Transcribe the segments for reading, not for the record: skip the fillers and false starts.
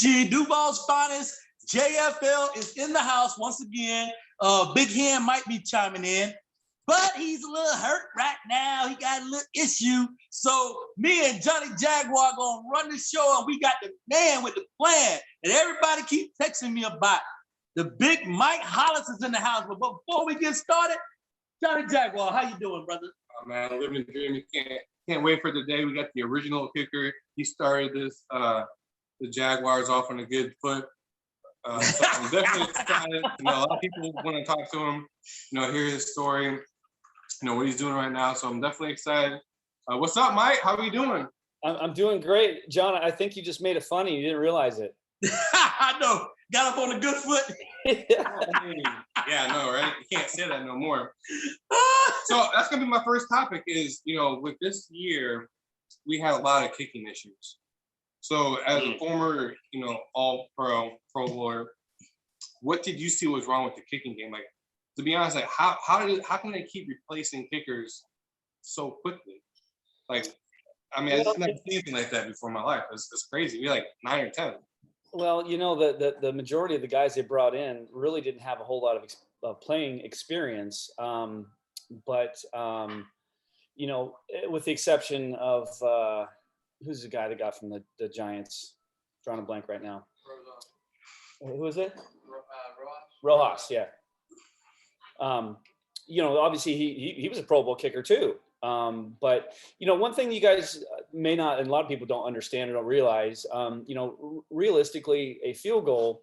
BG, Duval's finest. JFL is in the house once again. Big Hen might be chiming in, but he's a little hurt right now. He got a little issue. So me and Johnny Jaguar gonna run the show, and we got the man with the plan. And everybody keep texting me about it. The big Mike Hollis is in the house. But before we get started, Johnny Jaguar, how you doing, brother? Oh, man, living the dream. You can't wait for the day. We got the original kicker. He started this, the Jaguars off on a good foot. So I'm definitely excited. A lot of people want to talk to him, hear his story, what he's doing right now. So I'm definitely excited. What's up, Mike? How are you doing? I'm doing great. John, I think you just made it funny. You didn't realize it. I know. Got up on a good foot. Yeah, I know, right? You can't say that no more. So that's going to be my first topic is, with this year, we had a lot of kicking issues. So as a former, all-pro bowler, what did you see was wrong with the kicking game? Like, to be honest, like how can they keep replacing kickers so quickly? Like, I mean, I've never seen anything like that before in my life. It's crazy. We're like 9 or 10. Well, the majority of the guys they brought in really didn't have a whole lot of playing experience. But with the exception of who's the guy that got from the Giants? Drawing a blank right now. Who is it? Rojas, yeah. Obviously he was a Pro Bowl kicker too. But one thing you guys may not, and a lot of people don't understand or don't realize, realistically, a field goal,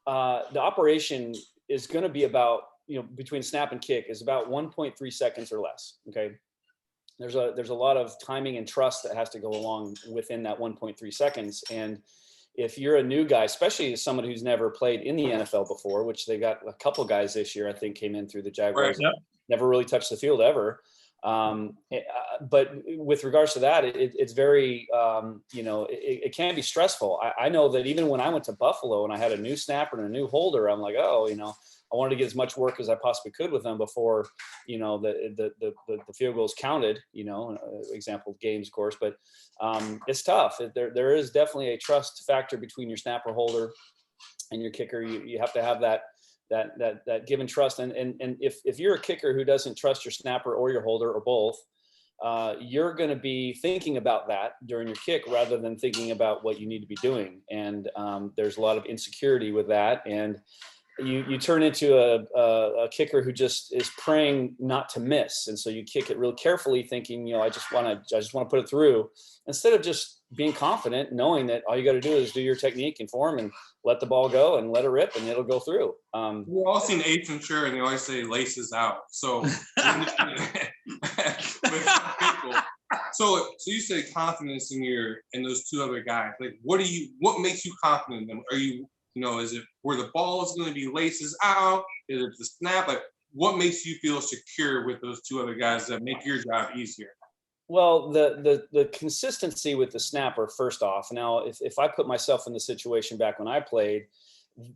the operation is going to be about, between snap and kick is about 1.3 seconds or less. Okay. There's a lot of timing and trust that has to go along within that 1.3 seconds. And if you're a new guy, especially as someone who's never played in the NFL before, which they got a couple guys this year, I think came in through the Jaguars, right, never really touched the field ever. But with regards to that, it's very, it can be stressful. I know that even when I went to Buffalo and I had a new snapper and a new holder, I'm like, I wanted to get as much work as I possibly could with them before, the field goals counted, example games, of course, but it's tough. There is definitely a trust factor between your snapper holder and your kicker. You have to have that given trust. And if you're a kicker who doesn't trust your snapper or your holder or both, you're going to be thinking about that during your kick rather than thinking about what you need to be doing. And there's a lot of insecurity with that. And you turn into a kicker who just is praying not to miss. And so you kick it real carefully thinking, I just want to put it through, instead of just being confident, knowing that all you got to do is do your technique and form and let the ball go and let it rip and it'll go through. We've all seen Ace Ventura and they always say laces out. So, so you say confidence in those two other guys. Like, what makes you confident in them? Are you, is it where the ball is going to be laces out? Is it the snap? Like, what makes you feel secure with those two other guys that make your job easier? Well, the consistency with the snapper, first off. Now, if I put myself in the situation back when I played,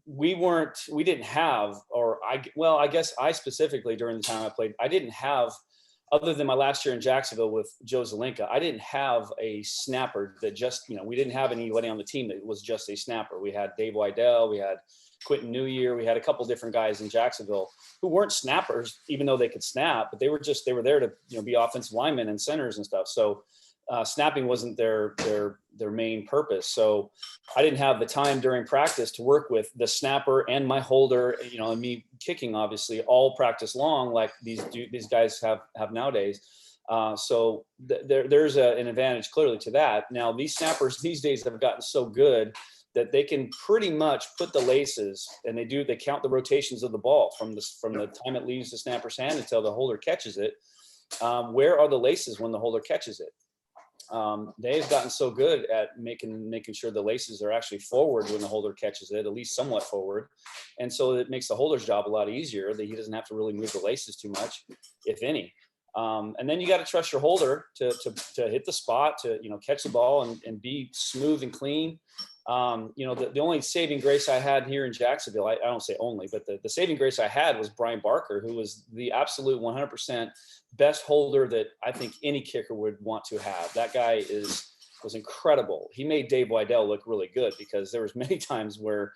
we didn't have, I guess I specifically during the time I played, I didn't have, other than my last year in Jacksonville with Joe Zelinka, I didn't have a snapper that just, we didn't have anybody on the team that was just a snapper. We had Dave Wydell, we had Quentin New Year, we had a couple different guys in Jacksonville who weren't snappers, even though they could snap, but they were there to be offensive linemen and centers and stuff. So snapping wasn't their main purpose. So I didn't have the time during practice to work with the snapper and my holder, and me kicking, obviously, all practice long, like these guys have nowadays. So there's an advantage clearly to that. Now, these snappers these days have gotten so good that they can pretty much put the laces, and they count the rotations of the ball from the time it leaves the snapper's hand until the holder catches it. Where are the laces when the holder catches it? They've gotten so good at making sure the laces are actually forward when the holder catches it, at least somewhat forward. And so it makes the holder's job a lot easier, that he doesn't have to really move the laces too much, if any. And then you got to trust your holder to hit the spot, to, catch the ball and be smooth and clean. The only saving grace I had here in Jacksonville, I don't say only, but the saving grace I had was Brian Barker, who was the absolute 100% best holder that I think any kicker would want to have. That guy is was incredible. He made Dave Weidel look really good because there was many times where,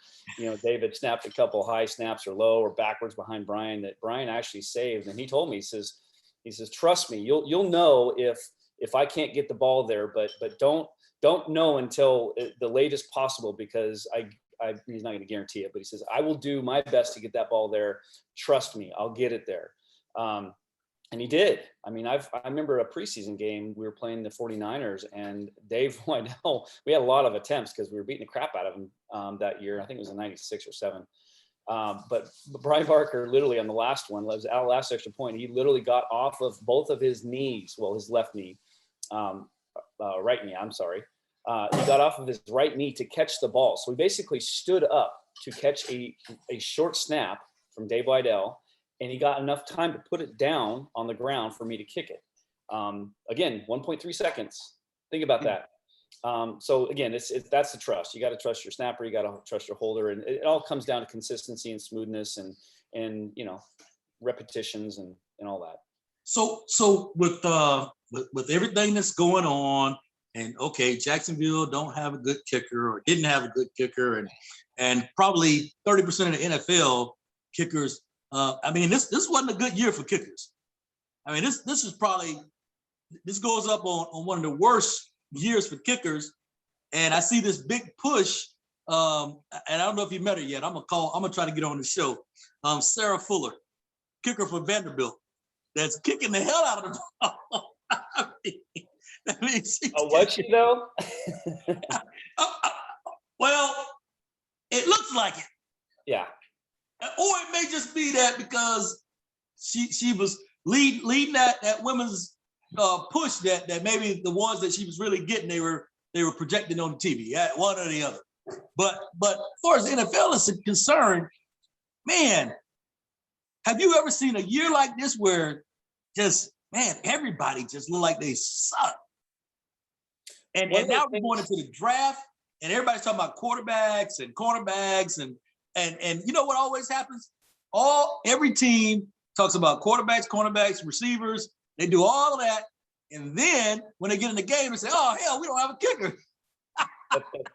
David snapped a couple high snaps or low or backwards behind Brian that Brian actually saved. And he told me, he says, trust me, you'll know if I can't get the ball there, but don't know until the latest possible, because he's not going to guarantee it, but he says, I will do my best to get that ball there. Trust me, I'll get it there. And he did. I mean, I remember a preseason game, we were playing the 49ers, and Dave Weidel, we had a lot of attempts because we were beating the crap out of him that year. I think it was a 96 or 7. But Brian Barker, literally on the last one, was our last extra point. He literally got off of both of his knees, well, his left knee, right knee, I'm sorry. He got off of his right knee to catch the ball. So he basically stood up to catch a short snap from Dave Weidel, and he got enough time to put it down on the ground for me to kick it. Again, 1.3 seconds. Think about that. So again, that's the trust. You got to trust your snapper. You got to trust your holder, and it all comes down to consistency and smoothness and repetitions and all that. So with everything that's going on, and okay, Jacksonville don't have a good kicker or didn't have a good kicker, and probably 30% of the NFL kickers. I mean, this wasn't a good year for kickers. I mean, this goes up on one of the worst years for kickers. And I see this big push. And I don't know if you met her yet. I'm gonna try to get on the show. Sarah Fuller, kicker for Vanderbilt, that's kicking the hell out of the ball. I mean, what, you know? Well, it looks like it. Yeah. Or it may just be that because she was leading that women's push that maybe the ones that she was really getting, they were projecting on the TV, one or the other. But as far as the NFL is concerned, man, have you ever seen a year like this where just, man, everybody just look like they suck? And now we're going into the draft, and everybody's talking about quarterbacks and cornerbacks, and you know what always happens? Every team talks about quarterbacks, cornerbacks, receivers. They do all of that, and then when they get in the game, they say, "Oh hell, we don't have a kicker."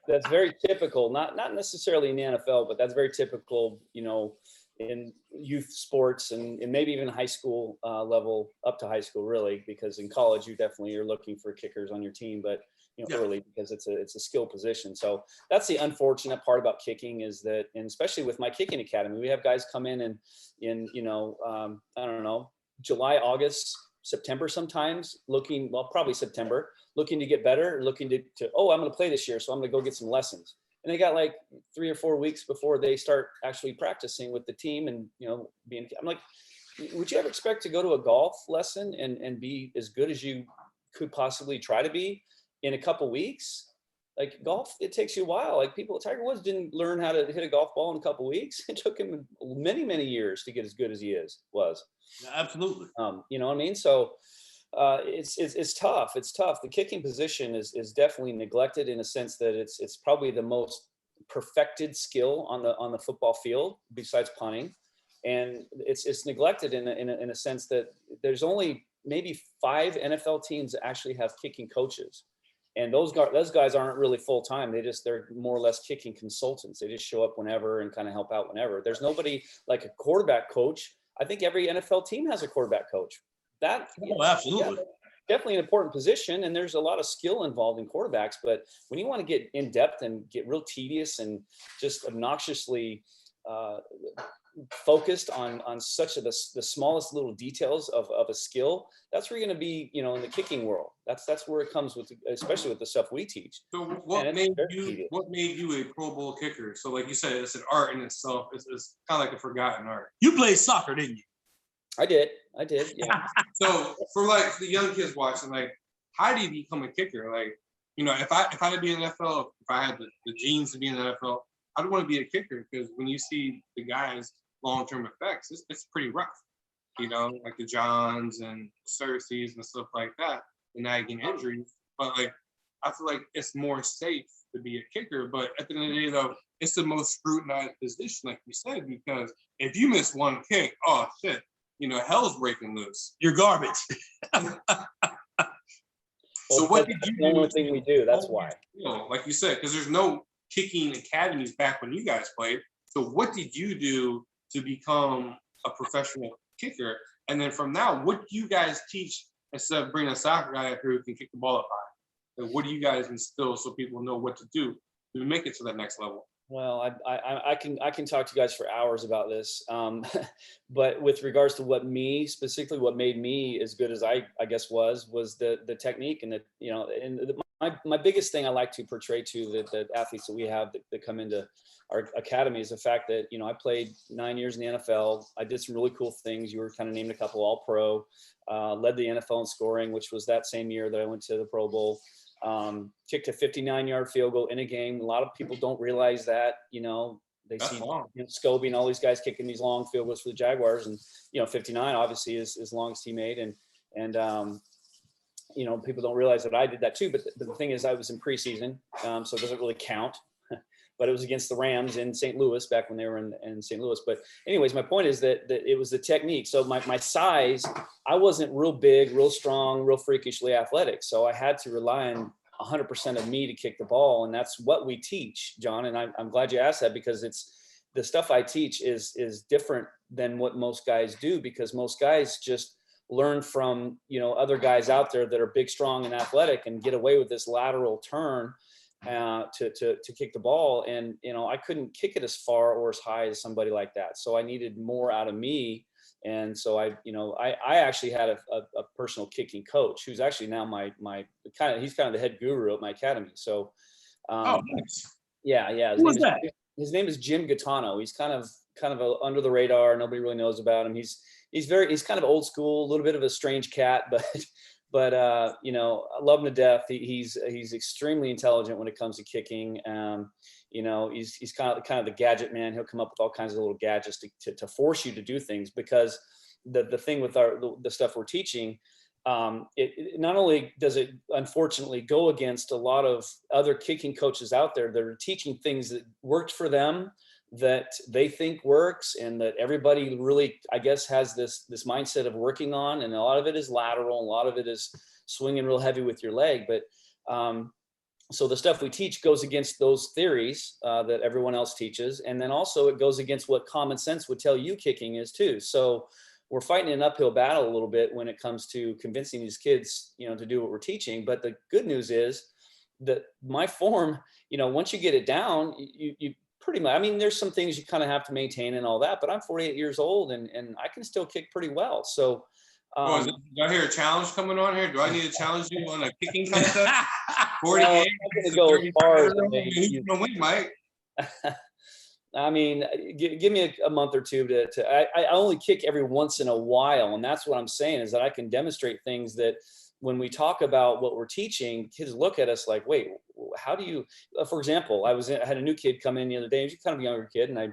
That's very typical. Not necessarily in the NFL, but that's very typical. In youth sports and maybe even high school level, up to high school, really, because in college you definitely are looking for kickers on your team, but early, because it's a skill position. So that's the unfortunate part about kicking, is that, and especially with my kicking academy, we have guys come in I don't know, July, August, September sometimes, probably September, looking to get better, looking to I'm going to play this year, so I'm going to go get some lessons. And they got like 3 or 4 weeks before they start actually practicing with the team and, I'm like, would you ever expect to go to a golf lesson and be as good as you could possibly try to be in a couple weeks? Like golf, it takes you a while. Like Tiger Woods didn't learn how to hit a golf ball in a couple weeks. It took him many, many years to get as good as he was. Yeah, absolutely. You know what I mean? So it's tough. It's tough. The kicking position is definitely neglected in a sense that it's probably the most perfected skill on the football field besides punting, and it's neglected in a sense that there's only maybe 5 NFL teams that actually have kicking coaches. And those guys aren't really full time. They're more or less kicking consultants. They just show up whenever and kind of help out whenever. There's nobody like a quarterback coach. I think every NFL team has a quarterback coach. Absolutely. Yeah, definitely an important position, and there's a lot of skill involved in quarterbacks. But when you want to get in depth and get real tedious and just obnoxiously focused on such the smallest little details of a skill, that's where you're going to be, in the kicking world. That's where it comes with, especially with the stuff we teach. So what made you a Pro Bowl kicker? So like you said, it's an art in itself. It's kind of like a forgotten art. You played soccer, didn't you? I did. Yeah. So for like the young kids watching, like, how do you become a kicker? Like, if I had to be in the NFL, if I had the genes to be in the NFL, I'd want to be a kicker, because when you see the guys' long-term effects, it's pretty rough. Like the Johns and Cersei's and stuff like that, the nagging injuries. But like, I feel like it's more safe to be a kicker. But at the end of the day, though, it's the most scrutinized position, like you said, because if you miss one kick, oh shit, hell's breaking loose. You're garbage. So what did you do? The only thing we do. That's why. Like you said, because there's no kicking academies back when you guys played. So what did you do to become a professional kicker? And then from now, what do you guys teach instead of bringing a soccer guy up here who can kick the ball up high? And what do you guys instill so people know what to do to make it to that next level? Well, I can talk to you guys for hours about this, but with regards to what made me as good as I guess was the technique and my biggest thing I like to portray to the athletes that we have that come into our academy is the fact that I played 9 years in the NFL. I did some really cool things. You were kind of named a couple All-Pro, led the NFL in scoring, which was that same year that I went to the Pro Bowl. Kicked a 59-yard field goal in a game. A lot of people don't realize that, they see Scobie and all these guys kicking these long field goals for the Jaguars, and 59 obviously is as long as he made, and people don't realize that I did that too. But the thing is, I was in preseason, so it doesn't really count. But it was against the Rams in St. Louis back when they were in St. Louis. But anyways, my point is that it was the technique. So my size, I wasn't real big, real strong, real freakishly athletic. So I had to rely on 100% of me to kick the ball. And that's what we teach, John. And I'm glad you asked that, because it's the stuff I teach is different than what most guys do, because most guys just learn from, other guys out there that are big, strong, and athletic and get away with this lateral turn to kick the ball. And, I couldn't kick it as far or as high as somebody like that. So I needed more out of me. And so I actually had a personal kicking coach who's actually now he's kind of the head guru at my academy. So, nice. Yeah. His name is Jim Gaetano. He's kind of under the radar. Nobody really knows about him. He's kind of old school, a little bit of a strange cat, but I love him to death. He's extremely intelligent when it comes to kicking. He's kind of the gadget man. He'll come up with all kinds of little gadgets to force you to do things, because the thing with the stuff we're teaching, it not only does it unfortunately go against a lot of other kicking coaches out there that are teaching things that worked for them, that they think works, and that everybody really, I guess, has this mindset of working on, and a lot of it is lateral, and a lot of it is swinging real heavy with your leg. But so the stuff we teach goes against those theories that everyone else teaches, and then also it goes against what common sense would tell you kicking is too. So we're fighting an uphill battle a little bit when it comes to convincing these kids, to do what we're teaching. But the good news is that my form, once you get it down, you pretty much, there's some things you kind of have to maintain and all that, but I'm 48 years old and I can still kick pretty well. So, do I hear a challenge coming on here? Do I need to challenge you on a kicking contest? 40 I'm games. go as far as Who's gonna win, Mike? Give me a month or two I only kick every once in a while. And that's what I'm saying, is that I can demonstrate things that when we talk about what we're teaching, kids look at us like, wait, how do you, for example, I had a new kid come in the other day. He was kind of a younger kid. And I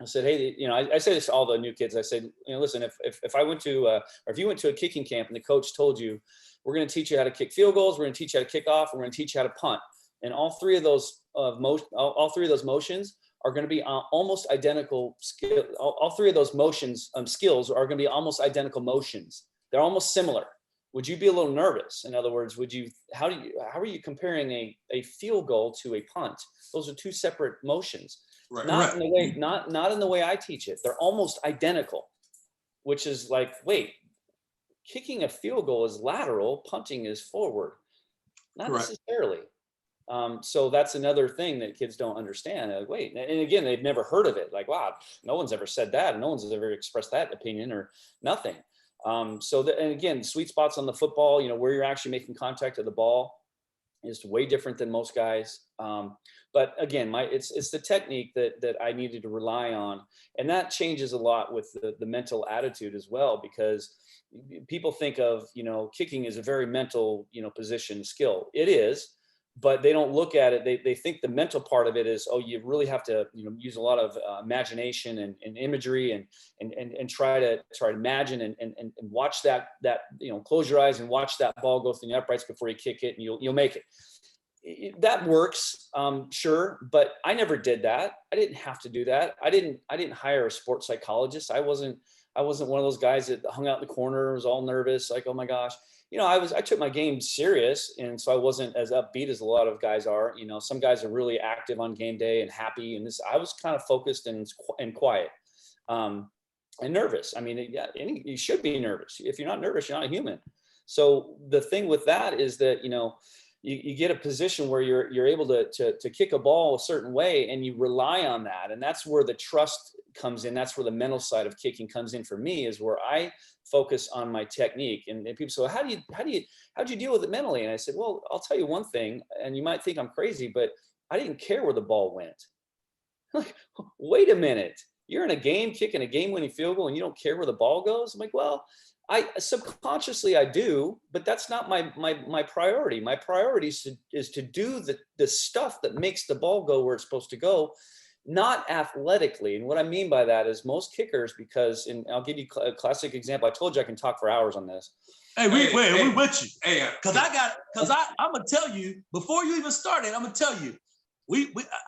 said, hey, I say this to all the new kids. I said, listen, if I went to, or if you went to a kicking camp and the coach told you, we're going to teach you how to kick field goals, we're going to teach you how to kick off, we're going to teach you how to punt. And all three of those motions are going to be almost identical skill. All three of those motions, skills are going to be almost identical motions. They're almost similar. Would you be a little nervous? In other words, how are you comparing a field goal to a punt? Those are two separate motions. Right. Not in the way I teach it. They're almost identical, which is like, wait, kicking a field goal is lateral, punting is forward. Not necessarily. So that's another thing that kids don't understand. Like, wait, and again, they've never heard of it. Like, wow, no one's ever said that. And no one's ever expressed that opinion or nothing. And again, sweet spots on the football, where you're actually making contact with the ball is way different than most guys. But again, it's the technique that I needed to rely on. And that changes a lot with the mental attitude as well, because people think of, kicking as a very mental, position skill. It is. But they don't look at it. They think the mental part of it is, you really have to, use a lot of imagination and imagery and try to imagine and watch that, close your eyes and watch that ball go through the uprights before you kick it, and you'll make it. That works, sure, but I never did that. I didn't have to do that. I didn't hire a sports psychologist. I wasn't one of those guys that hung out in the corner, was all nervous, like, oh my gosh. I took my game serious, and so I wasn't as upbeat as a lot of guys are. Some guys are really active on game day and happy, and I was kind of focused and quiet, and nervous. I mean, yeah, you should be nervous. If you're not nervous, you're not a human. So the thing with that is that you get a position where you're able to kick a ball a certain way, and you rely on that, and that's where the trust comes in. That's where the mental side of kicking comes in for me, is where I focus on my technique. And people say, how'd you deal with it mentally? And I said, well, I'll tell you one thing, and you might think I'm crazy, but I didn't care where the ball went. Like, wait a minute, you're in a game kicking a game-winning field goal and you don't care where the ball goes? I'm like, well, I subconsciously I do, but that's not my priority. My priority is to do the stuff that makes the ball go where it's supposed to go, not athletically. And what I mean by that is most kickers, and I'll give you a classic example. I told you I can talk for hours on this. Hey, we with you. Hey, because I'm gonna tell you before you even started. I'm gonna tell you,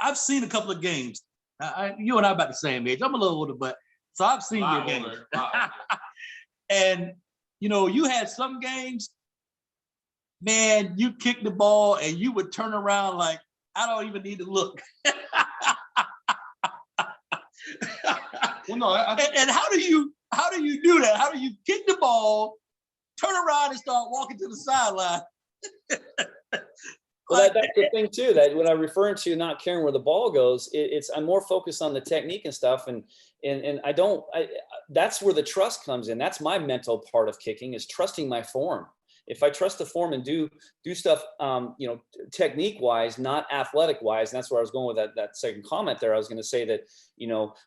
I've seen a couple of games. You and I about the same age. I'm a little older, but so I've seen your games. And you had some games, man, you kicked the ball and you would turn around like, I don't even need to look. Well, no, and how do you do that? How do you kick the ball, turn around and start walking to the sideline? Well, that's the thing too, that when I'm referring to not caring where the ball goes, I'm more focused on the technique and stuff. And that's where the trust comes in. That's my mental part of kicking, is trusting my form. If I trust the form and do stuff, technique wise, not athletic wise, and that's where I was going with that second comment there. I was going to say that,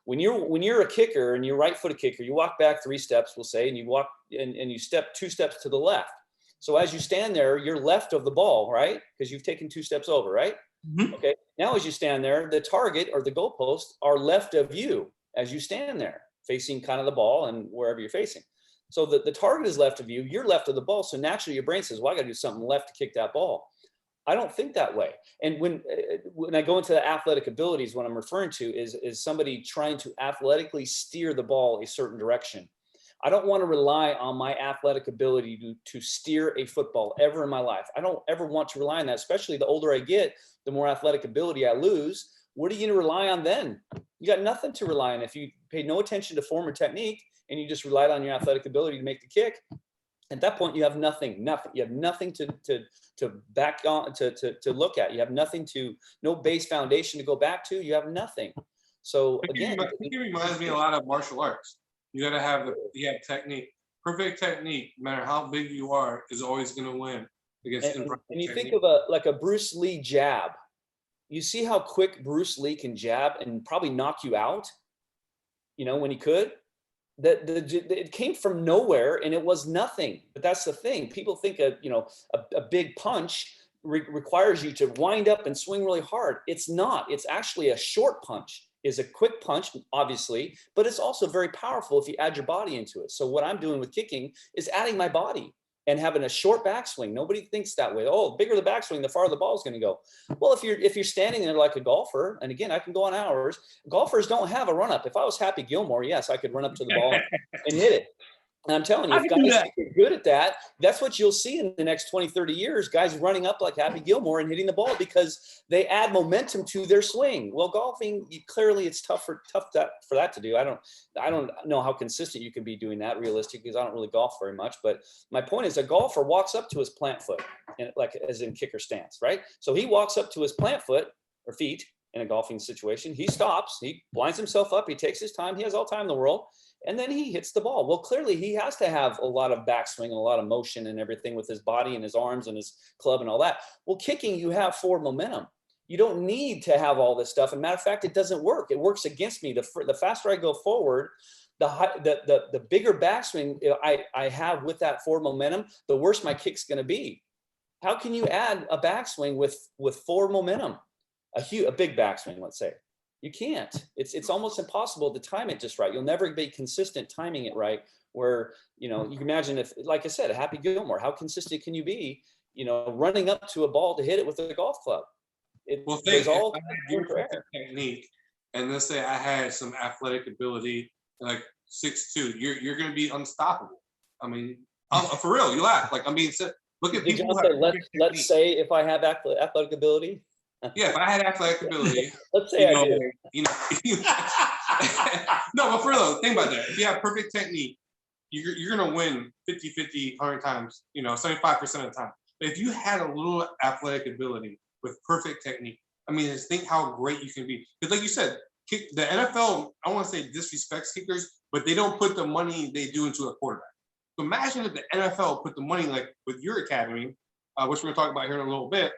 when you're a kicker and you're right-footed kicker, you walk back 3 steps, we'll say, and you walk and you step 2 steps to the left. So as you stand there, you're left of the ball, right? Because you've taken 2 steps over, right? Mm-hmm. Okay. Now, as you stand there, the target or the goalposts are left of you as you stand there, facing kind of the ball and wherever you're facing. So the target is left of you, you're left of the ball. So naturally your brain says, well, I got to do something left to kick that ball. I don't think that way. And when I go into the athletic abilities, what I'm referring to is somebody trying to athletically steer the ball a certain direction. I don't want to rely on my athletic ability to steer a football ever in my life. I don't ever want to rely on that, especially the older I get, the more athletic ability I lose. What are you going to rely on then? You got nothing to rely on. If you pay no attention to form or technique and you just relied on your athletic ability to make the kick, at that point you have nothing. You have nothing to back on, to look at. You have nothing no base foundation to go back to. You have nothing. So again, it reminds me a lot of martial arts. You got to have technique. Perfect technique, no matter how big you are, is always going to win against imperfect and you technique. think of a Bruce Lee jab. You see how quick Bruce Lee can jab and probably knock you out, when he could. It came from nowhere and it was nothing. But that's the thing. People think a big punch requires you to wind up and swing really hard. It's not. It's actually a short punch. Is a quick punch, obviously, but it's also very powerful if you add your body into it. So what I'm doing with kicking is adding my body and having a short backswing. Nobody thinks that way. Oh, the bigger the backswing, the farther the ball is going to go. Well, if you're standing there like a golfer, and again, I can go on hours. Golfers don't have a run up. If I was Happy Gilmore, yes, I could run up to the ball and hit it. And I'm telling you, if guys are good at that, that's what you'll see in the next 20, 30 years, guys running up like Happy Gilmore and hitting the ball because they add momentum to their swing. Well, golfing, clearly it's tough for that to do. I don't know how consistent you can be doing that realistically, because I don't really golf very much. But my point is, a golfer walks up to his plant foot, like as in kicker stance, right? So he walks up to his plant foot or feet in a golfing situation. He stops, he blinds himself up, he takes his time, he has all time in the world. And then he hits the ball. Well, clearly he has to have a lot of backswing and a lot of motion and everything with his body and his arms and his club and all that. Well, kicking, you have forward momentum. You don't need to have all this stuff. And matter of fact, it doesn't work. It works against me. The faster I go forward, the bigger backswing I have with that forward momentum, the worse my kick's going to be. How can you add a backswing with forward momentum? A big backswing, let's say. You can't. It's almost impossible to time it just right. You'll never be consistent timing it right. Where you can imagine if, like I said, a Happy Gilmore, how consistent can you be? Running up to a ball to hit it with a golf club. There's all technique, and let's say I had some athletic ability, like 6'2", you're going to be unstoppable. I mean, For real, you laugh. Like, I mean, look at Did people John who say, have let's say if I have athletic ability? Yeah, if I had athletic ability, Let's say I do. No, but for real, think about that. If you have perfect technique, you're gonna win 50-50 100 times, 75% of the time. But if you had a little athletic ability with perfect technique, I mean, just think how great you can be. Because like you said, the NFL, I don't want to say disrespects kickers, but they don't put the money they do into a quarterback. So imagine if the NFL put the money, like with your academy, which we're gonna talk about here in a little bit,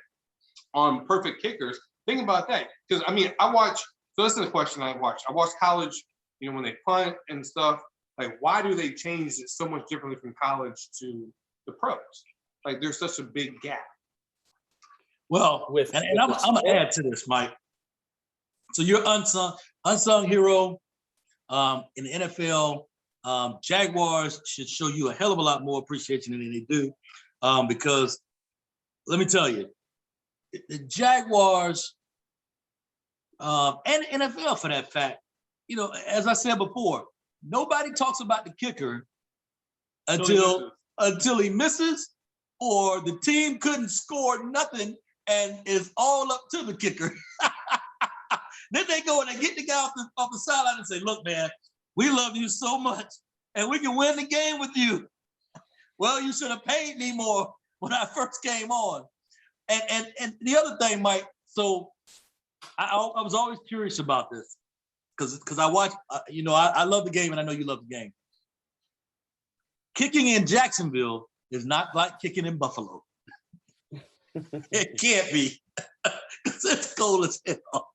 on perfect kickers. Think about that. Because I mean, so this is the question I watch. I watch college, when they punt and stuff, like why do they change it so much differently from college to the pros? Like there's such a big gap. Well, and I'm gonna add to this, Mike. So you're unsung hero in the NFL. Jaguars should show you a hell of a lot more appreciation than they do, because let me tell you, the Jaguars and the NFL for that fact, as I said before, nobody talks about the kicker until he misses, or the team couldn't score nothing and it's all up to the kicker. Then they go and they get the guy off the sideline and say, look, man, we love you so much and we can win the game with you. Well, you should have paid me more when I first came on. And the other thing, Mike, so I was always curious about this because I watch, I love the game and I know you love the game. Kicking in Jacksonville is not like kicking in Buffalo. It can't be because it's cold as hell.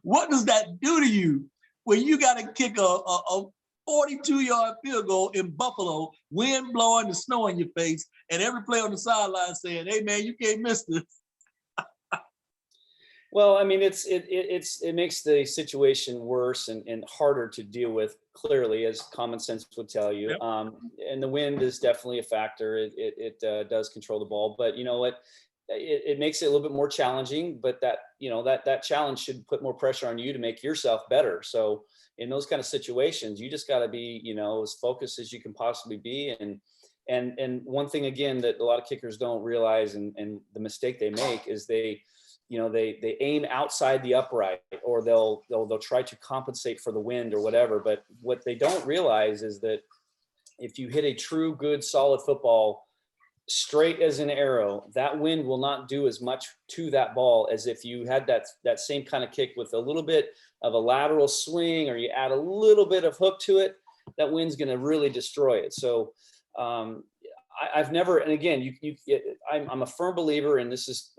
What does that do to you when you got to kick a 42-yard field goal in Buffalo, wind blowing, the snow in your face, and every player on the sideline saying, hey, man, you can't miss this? Well, I mean, it makes the situation worse and harder to deal with, clearly, as common sense would tell you. Yep. And the wind is definitely a factor. It does control the ball, but you know what? It makes it a little bit more challenging, but that challenge should put more pressure on you to make yourself better. So in those kind of situations, you just got to be, as focused as you can possibly be. And one thing, again, that a lot of kickers don't realize, and the mistake they make is they aim outside the upright, or they'll try to compensate for the wind or whatever. But what they don't realize is that if you hit a true, good, solid football straight as an arrow, that wind will not do as much to that ball as if you had that same kind of kick with a little bit of a lateral swing, or you add a little bit of hook to it. That wind's going to really destroy it. So I've never, and again, I'm a firm believer, and this is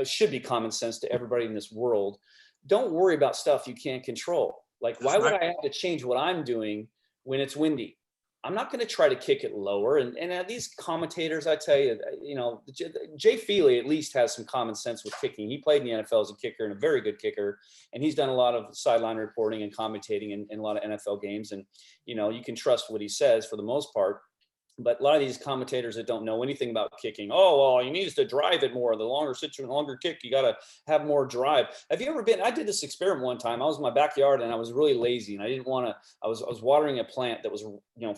should be common sense to everybody in this world. Don't worry about stuff you can't control. Like, why would I have to change what I'm doing when it's windy? I'm not going to try to kick it lower. And these commentators, I tell you, Jay Feely at least has some common sense with kicking. He played in the NFL as a kicker and a very good kicker. And he's done a lot of sideline reporting and commentating in a lot of NFL games. And, you can trust what he says for the most part. But a lot of these commentators that don't know anything about kicking, he needs to drive it more. The longer kick, you got to have more drive. Have you ever been? I did this experiment one time. I was in my backyard and I was really lazy, and I didn't want to. I was watering a plant that was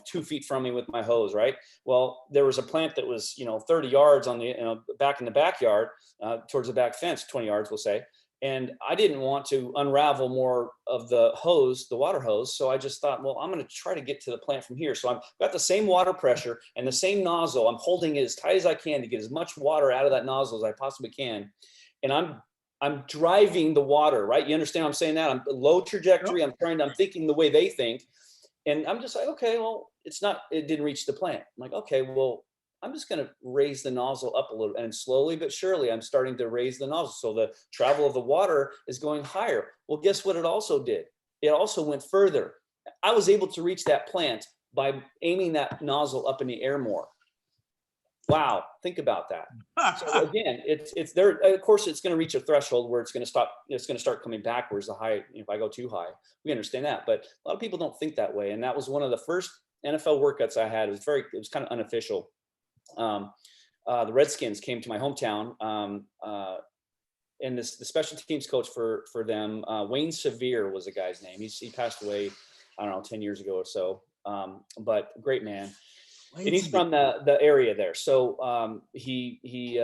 2 feet from me with my hose. Right. Well, there was a plant that was 30 yards on the back in the backyard towards the back fence, 20 yards, we'll say. And I didn't want to unravel more of the hose, the water hose. So I just thought, well, I'm going to try to get to the plant from here. So I've got the same water pressure and the same nozzle. I'm holding it as tight as I can to get as much water out of that nozzle as I possibly can. And I'm driving the water, right? You understand what I'm saying? That I'm low trajectory. I'm thinking the way they think. And I'm just like, okay, well, it didn't reach the plant. I'm like, okay, well, I'm just going to raise the nozzle up a little, and slowly but surely I'm starting to raise the nozzle. So the travel of the water is going higher. Well, guess what it also did? It also went further. I was able to reach that plant by aiming that nozzle up in the air more. Wow. Think about that. So again, it's there. Of course, it's going to reach a threshold where it's going to stop. It's going to start coming backwards. The high, if I go too high, we understand that. But a lot of people don't think that way. And that was one of the first NFL workouts I had. It was kind of unofficial. The Redskins came to my hometown, and the special teams coach for them, Wayne Sevier was the guy's name. He passed away, I don't know, 10 years ago or so, but great man. And he's from the area there. So we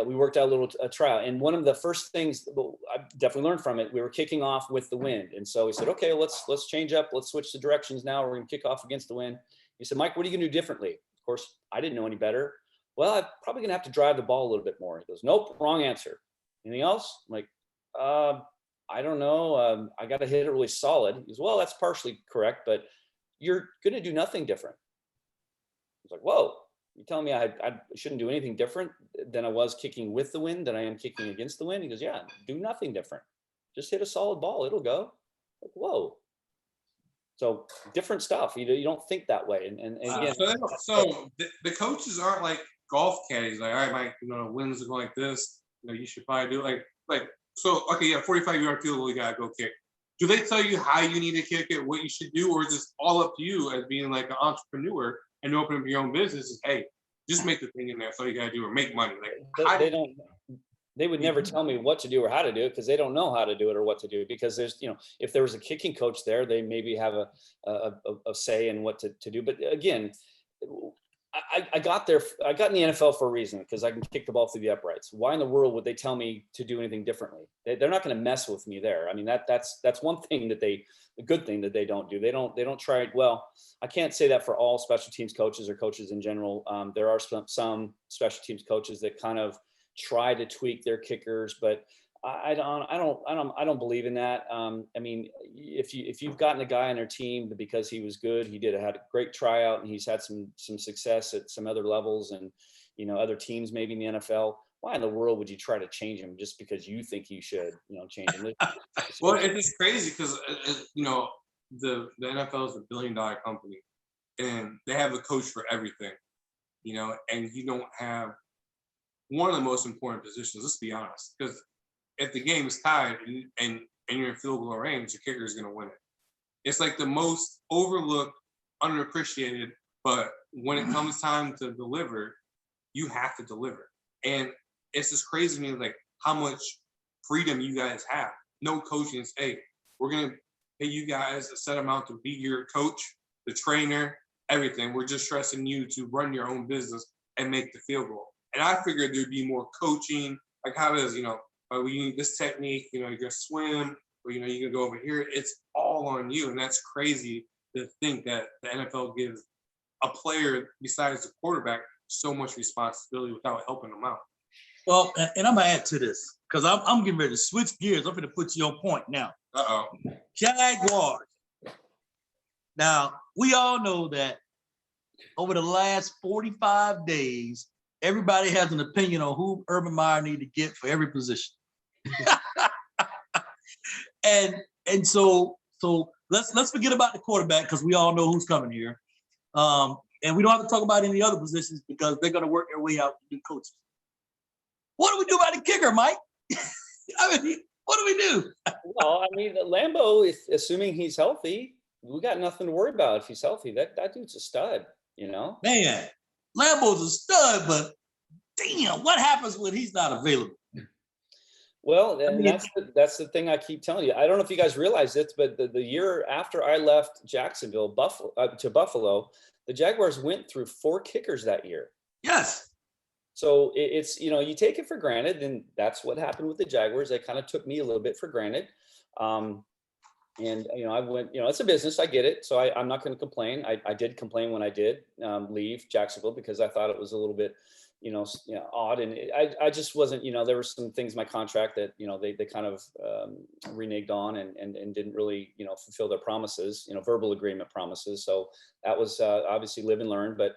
worked out a little trial. And one of the first things I definitely learned from it, we were kicking off with the wind. And so he said, okay, let's change up. Let's switch the directions now. We're going to kick off against the wind. He said, Mike, what are you going to do differently? Of course, I didn't know any better. Well, I'm probably going to have to drive the ball a little bit more. He goes, nope, wrong answer. Anything else? I'm like, I don't know. I got to hit it really solid. He goes, well, that's partially correct, but you're going to do nothing different. I was like, whoa, you're telling me I shouldn't do anything different than I was kicking with the wind than I am kicking against the wind? He goes, yeah, do nothing different. Just hit a solid ball. It'll go. Like, whoa. So different stuff. You don't think that way. And again, so the coaches aren't like golf caddies. Like, all right, Mike, winds are going like this. You should probably do it like, so, okay, yeah, 45-yard field goal, you got to go kick. Do they tell you how you need to kick it, what you should do, or is this all up to you as being like an entrepreneur and open up your own business? Is, hey, just make the thing in there. That's all you got to do, or make money. Like they would never tell me what to do or how to do it because they don't know how to do it or what to do. Because there's, if there was a kicking coach there, they maybe have a say in what to do. But again, I got there. I got in the NFL for a reason because I can kick the ball through the uprights. Why in the world would they tell me to do anything differently? They're not going to mess with me there. I mean, that's one thing that the good thing that they don't do. They don't try it. Well, I can't say that for all special teams coaches or coaches in general. There are some special teams coaches that kind of try to tweak their kickers, but I don't believe in that. I mean, if you've gotten a guy on their team because he was good, had a great tryout, and he's had some success at some other levels, and other teams maybe in the NFL. Why in the world would you try to change him just because you think you should, change him? Well, it's crazy because the NFL is a $1 billion company, and they have a coach for everything, and you don't have one of the most important positions. Let's be honest, because if the game is tied and you're in field goal range, your kicker is going to win it. It's like the most overlooked, underappreciated, but when it comes time to deliver, you have to deliver. And it's just crazy to me, like how much freedom you guys have. No coaching is, hey, we're going to pay you guys a set amount to be your coach, the trainer, everything. We're just trusting you to run your own business and make the field goal. And I figured there'd be more coaching, like how it is, we need this technique, you're going to swim, or, you can go over here. It's all on you. And that's crazy to think that the NFL gives a player besides the quarterback so much responsibility without helping them out. Well, and I'm going to add to this because I'm getting ready to switch gears. I'm going to put you on point now. Uh-oh. Jaguars. Now, we all know that over the last 45 days, everybody has an opinion on who Urban Meyer need to get for every position. and so let's forget about the quarterback because we all know who's coming here. And we don't have to talk about any other positions because they're going to work their way out to do coaches. What do we do about the kicker, Mike? I mean, what do we do? Well, I mean, Lambeau, assuming he's healthy, we got nothing to worry about if he's healthy. That dude's a stud, Man, Lambeau's a stud, but damn, what happens when he's not available? Well, that's the thing I keep telling you. I don't know if you guys realize this, but the year after I left Jacksonville to Buffalo, the Jaguars went through 4 kickers that year. Yes. So it's, you take it for granted, and that's what happened with the Jaguars. They kind of took me a little bit for granted. And, I went, it's a business. I get it. So I'm not going to complain. I did complain when I did leave Jacksonville because I thought it was a little bit, odd. And I just wasn't, there were some things in my contract that, they kind of reneged on and didn't really, fulfill their promises, verbal agreement promises. So that was obviously live and learn. But,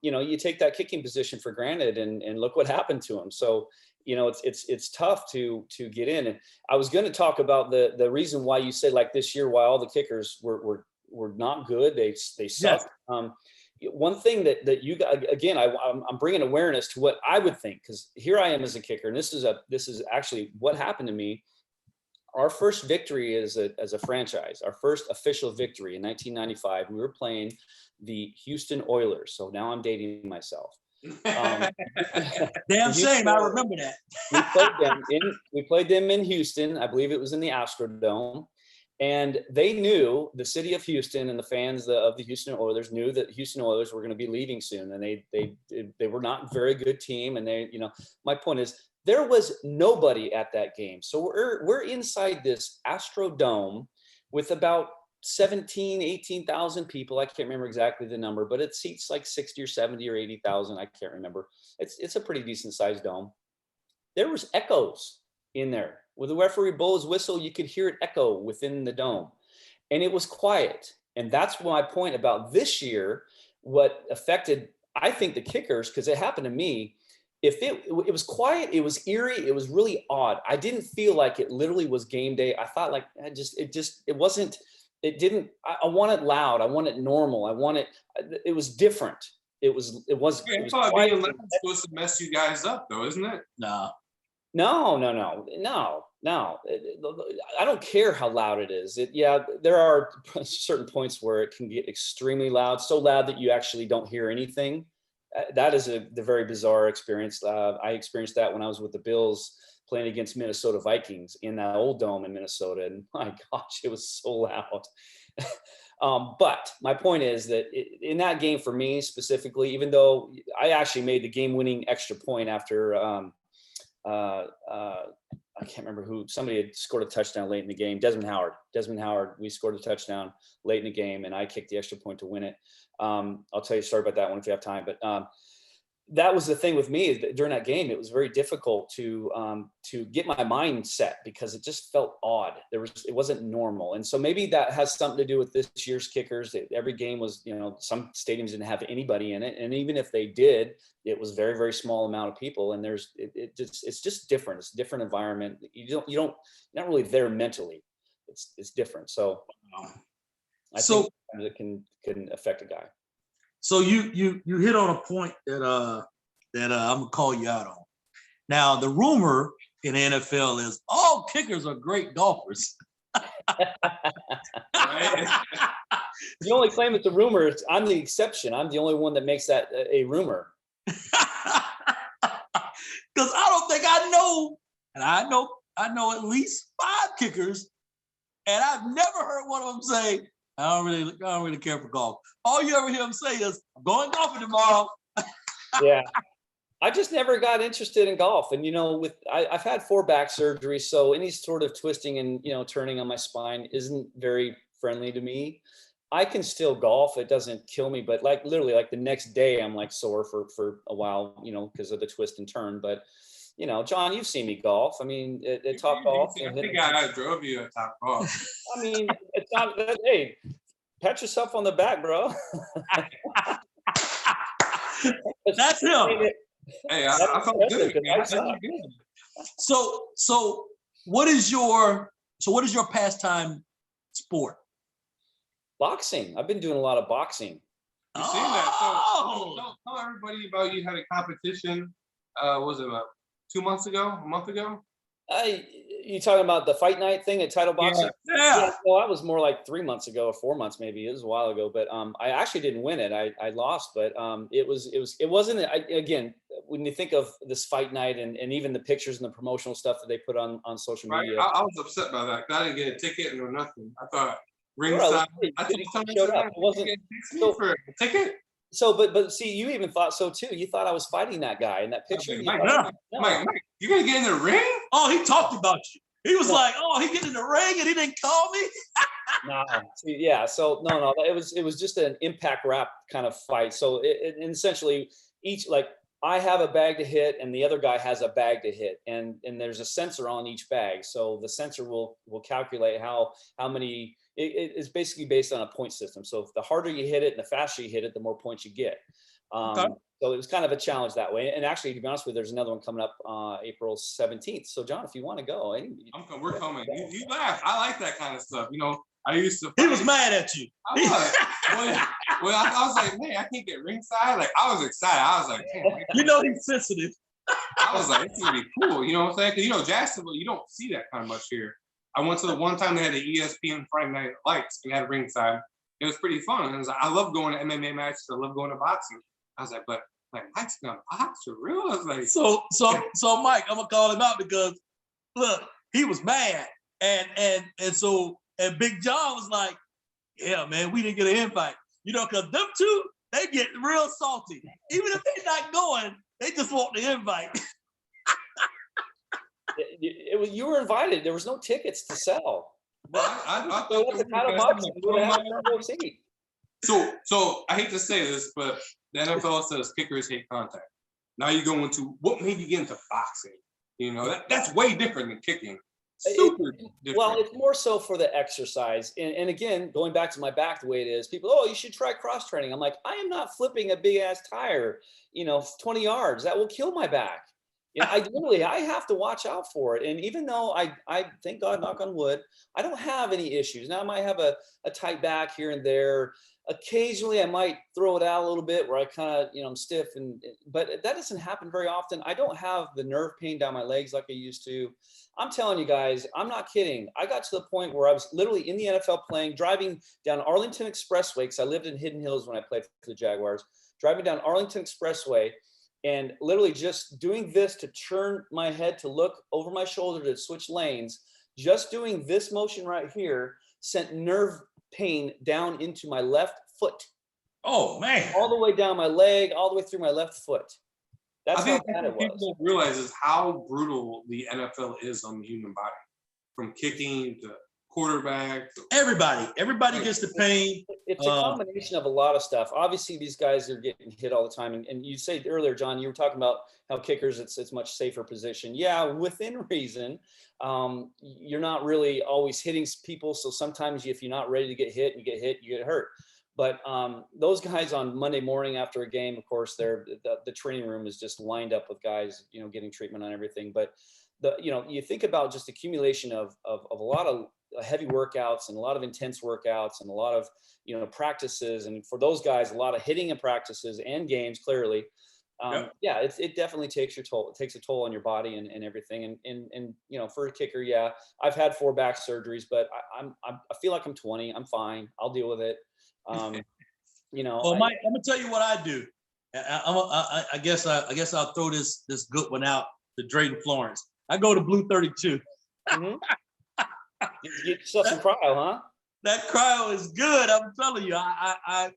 you take that kicking position for granted and look what happened to him. So, it's tough to get in. And I was going to talk about the reason why you said like this year, why all the kickers were not good. They sucked. Yes. One thing that you got, again, I'm bringing awareness to what I would think, because here I am as a kicker, and this is actually what happened to me. Our first victory as a franchise, our first official victory in 1995, we were playing the Houston Oilers. So now I'm dating myself. Damn shame, I remember that. We played them in Houston. I believe it was in the Astrodome. And they knew, the city of Houston and the fans of the Houston Oilers knew that Houston Oilers were going to be leaving soon. And they were not a very good team. And they, my point is, there was nobody at that game. So we're inside this Astrodome with about 18,000 people. I can't remember exactly the number, but it seats like 60 or 70 or 80,000. I can't remember. It's a pretty decent sized dome. There was echoes in there. With the referee blow his whistle, you could hear it echo within the dome. And it was quiet. And that's my point about this year, what affected, I think, the kickers, because it happened to me. If it was quiet, it was eerie, it was really odd. I didn't feel like it literally was game day. I thought like, I want it loud. I want it normal. It was different. It was being loud is supposed to mess you guys up though, isn't it? No. I don't care how loud it is. There are certain points where it can get extremely loud, so loud that you actually don't hear anything. That is the very bizarre experience. I experienced that when I was with the Bills playing against Minnesota Vikings in that old dome in Minnesota. And my gosh, it was so loud. But my point is that in that game for me specifically, even though I actually made the game-winning extra point after I can't remember who, somebody had scored a touchdown late in the game. Desmond Howard, we scored a touchdown late in the game and I kicked the extra point to win it. I'll tell you a story about that one if you have time, but that was the thing with me, is that during that game, it was very difficult to get my mind set because it just felt odd. It wasn't normal. And so maybe that has something to do with this year's kickers. Every game was, some stadiums didn't have anybody in it. And even if they did, it was very, very small amount of people. And it's just different. It's a different environment. You're not really there mentally. It's different. So I think it can affect a guy. So you hit on a point that I'm gonna call you out on. Now the rumor in the NFL is all kickers are great golfers. The only claim it's a rumor. I'm the exception. I'm the only one that makes that a rumor. Because I don't think I know, and I know at least 5 kickers, and I've never heard one of them say, I don't really care for golf. All you ever hear them say is, I'm going golfing tomorrow. Yeah. I just never got interested in golf. And, I've had 4 back surgeries. So any sort of twisting and, turning on my spine isn't very friendly to me. I can still golf. It doesn't kill me, but literally the next day I'm sore for a while, because of the twist and turn. But, John, you've seen me golf. I mean, at Top Golf. I think I drove you at Top Golf. I mean, it's not that. Hey, pat yourself on the back, bro. That's him. Hey, I felt good. So what is your pastime sport? Boxing. I've been doing a lot of boxing. You seen that? So tell everybody about you had a competition. Was it about 2 months ago? A month ago? You talking about the fight night thing at Title Boxing? Yeah. Well, that was more like 3 months ago or 4 months, maybe. It was a while ago, but I actually didn't win it. I lost, but it wasn't. Again, when you think of this fight night and even the pictures and the promotional stuff that they put on social media, I was upset by that. I didn't get a ticket or nothing. I thought ringside. I told someone it wasn't for a ticket. So, but see, you even thought so too. You thought I was fighting that guy in that picture. Mike, you gonna get in the ring? Oh, he talked about you. He was like, "Oh, he get in the ring and he didn't call me." No, yeah. So no. It was just an impact wrap kind of fight. So it essentially each I have a bag to hit and the other guy has a bag to hit, and there's a sensor on each bag. So the sensor will calculate how many. It's basically based on a point system. So if the harder you hit it and the faster you hit it, the more points you get. Okay. So it was kind of a challenge that way. And actually, to be honest with you, there's another one coming up April 17th. So John, if you want to go, we're coming. You laugh. I like that kind of stuff. I used to. He was mad at you. I was like, man, I can't get ringside. I was excited. I was like, man, he's sensitive. I was like, it's gonna be cool. You know what I'm saying? Because Jacksonville, you don't see that kind of much here. I went to the one time they had the ESPN Friday Night Lights and had ringside. It was pretty fun. And I love going to MMA matches. I love going to boxing. I was like, but Mike's gonna box for real? I was like, so Mike, I'm gonna call him out because look, he was mad, and And Big John was like, yeah, man, we didn't get an invite. You know, because them two, they get real salty. Even if they're not going, they just want the invite. It was, you were invited. There was no tickets to sell. Well, I So thought that's the kind of boxing we would have had front row seat. So I hate to say this, but the NFL says kickers hate contact. Now you're going to what made you get into boxing? You know, that's way different than kicking. Super different. Well, it's more so for the exercise. And again, going back to my back the way it is, people, oh, you should try cross training. I'm like, I am not flipping a big ass tire, 20 yards. That will kill my back. I have to watch out for it. And even though I thank God, knock on wood, I don't have any issues. Now I might have a tight back here and there. Occasionally I might throw it out a little bit where I kind of, I'm stiff, but that doesn't happen very often. I don't have the nerve pain down my legs like I used to. I'm telling you guys, I'm not kidding. I got to the point where I was literally in the NFL playing, driving down Arlington Expressway, because I lived in Hidden Hills when I played for the Jaguars, driving down Arlington Expressway and literally just doing this to turn my head to look over my shoulder to switch lanes. Just doing this motion right here sent nerve pain down into my left foot. Oh, man. All the way down my leg, all the way through my left foot. That's how bad it was. People realize is how brutal the NFL is on the human body, from kicking to quarterback. Everybody gets the pain. It's a combination of a lot of stuff. Obviously, these guys are getting hit all the time. And you said earlier, John, you were talking about how kickers, it's much safer position. Yeah, within reason. You're not really always hitting people. So sometimes if you're not ready to get hit, you get hurt. But those guys on Monday morning after a game, of course, the training room is just lined up with guys, getting treatment on everything. But you think about just accumulation of a lot of heavy workouts and a lot of intense workouts and a lot of, practices. And for those guys, a lot of hitting and practices and games, clearly. Yeah, it definitely takes your toll. It takes a toll on your body and everything. And for a kicker, yeah, I've had 4 back surgeries, but I feel like I'm 20. I'm fine. I'll deal with it. Well, Mike, I'm gonna tell you what I do. I guess I'll throw this good one out to Drayton Florence. I go to Blue 32. Mm-hmm. You get yourself some cryo, huh? That cryo is good. I'm telling you. I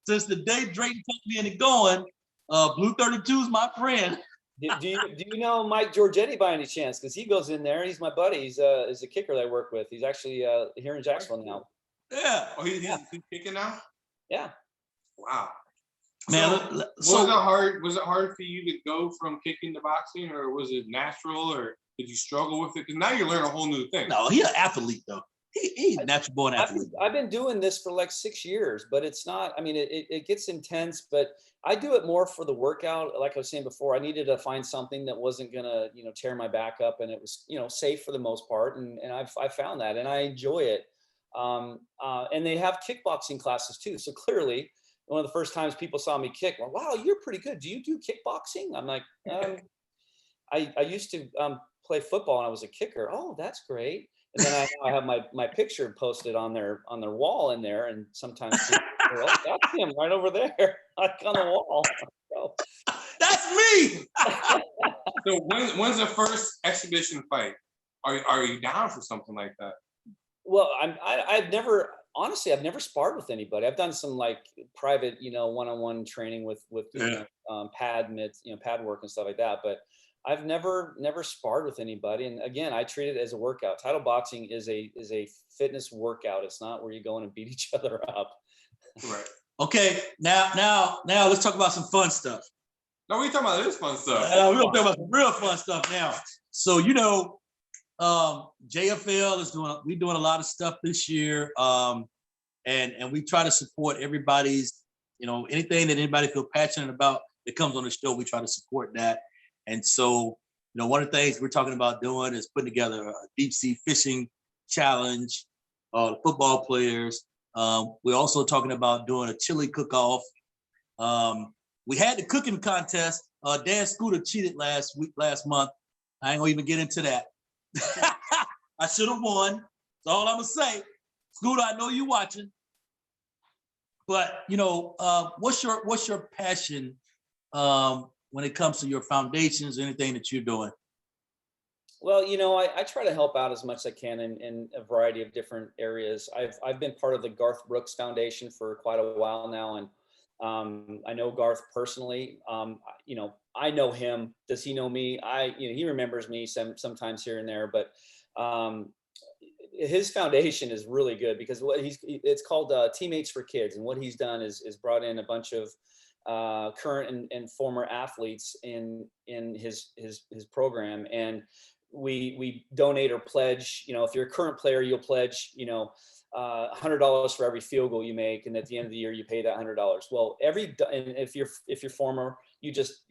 since the day Drayton took me into going, Blue 32 is my friend. Do you know Mike Giorgetti by any chance? Because he goes in there. He's my buddy. He's a kicker that I work with. He's actually here in Jacksonville now. Yeah. Oh, he's kicking now? Yeah. Wow. Man, so was it hard for you to go from kicking to boxing, or was it natural, or did you struggle with it? Because now you learn a whole new thing. No, he's an athlete though. He's a natural born athlete. I've been doing this for like 6 years, but it's not, it gets intense, but I do it more for the workout. Like I was saying before, I needed to find something that wasn't gonna, tear my back up, and it was, safe for the most part. And I found that, and I enjoy it. And they have kickboxing classes too. So clearly, one of the first times people saw me kick, well, wow, you're pretty good. Do you do kickboxing? I'm like, I used to play football and I was a kicker. Oh, that's great. And then I have my picture posted on their wall in there, and sometimes people, oh, that's him right over there, like on the wall. So, that's me. So when's the first exhibition fight? Are you down for something like that? Well, I've never sparred with anybody. I've done some like private, one-on-one training with pad mitts, pad work and stuff like that. But I've never sparred with anybody. And again, I treat it as a workout. Title boxing is a fitness workout. It's not where you go in and beat each other up. Right. Okay. Now let's talk about some fun stuff. No, we're talking about this fun stuff. We're gonna talk about some real fun stuff now. So JFL is doing a lot of stuff this year. And we try to support everybody's, anything that anybody feel passionate about that comes on the show, we try to support that. And so, one of the things we're talking about doing is putting together a deep sea fishing challenge, the football players. We're also talking about doing a chili cook-off. We had the cooking contest. Dan Scooter cheated last month. I ain't gonna even get into that. I should have won. That's all I'm gonna say. Scooter, I know you watching. But what's your passion when it comes to your foundations, anything that you're doing? Well, I try to help out as much as I can in a variety of different areas. I've been part of the Garth Brooks Foundation for quite a while now, and I know Garth personally. I know him. Does he know me? He remembers me sometimes here and there, but um, his foundation is really good because it's called Teammates for Kids, and what he's done is brought in a bunch of current and former athletes in his program, and we donate or pledge. If you're a current player, you'll pledge $100 for every field goal you make, and at the end of the year you pay that $100. Well, and if you're former, you just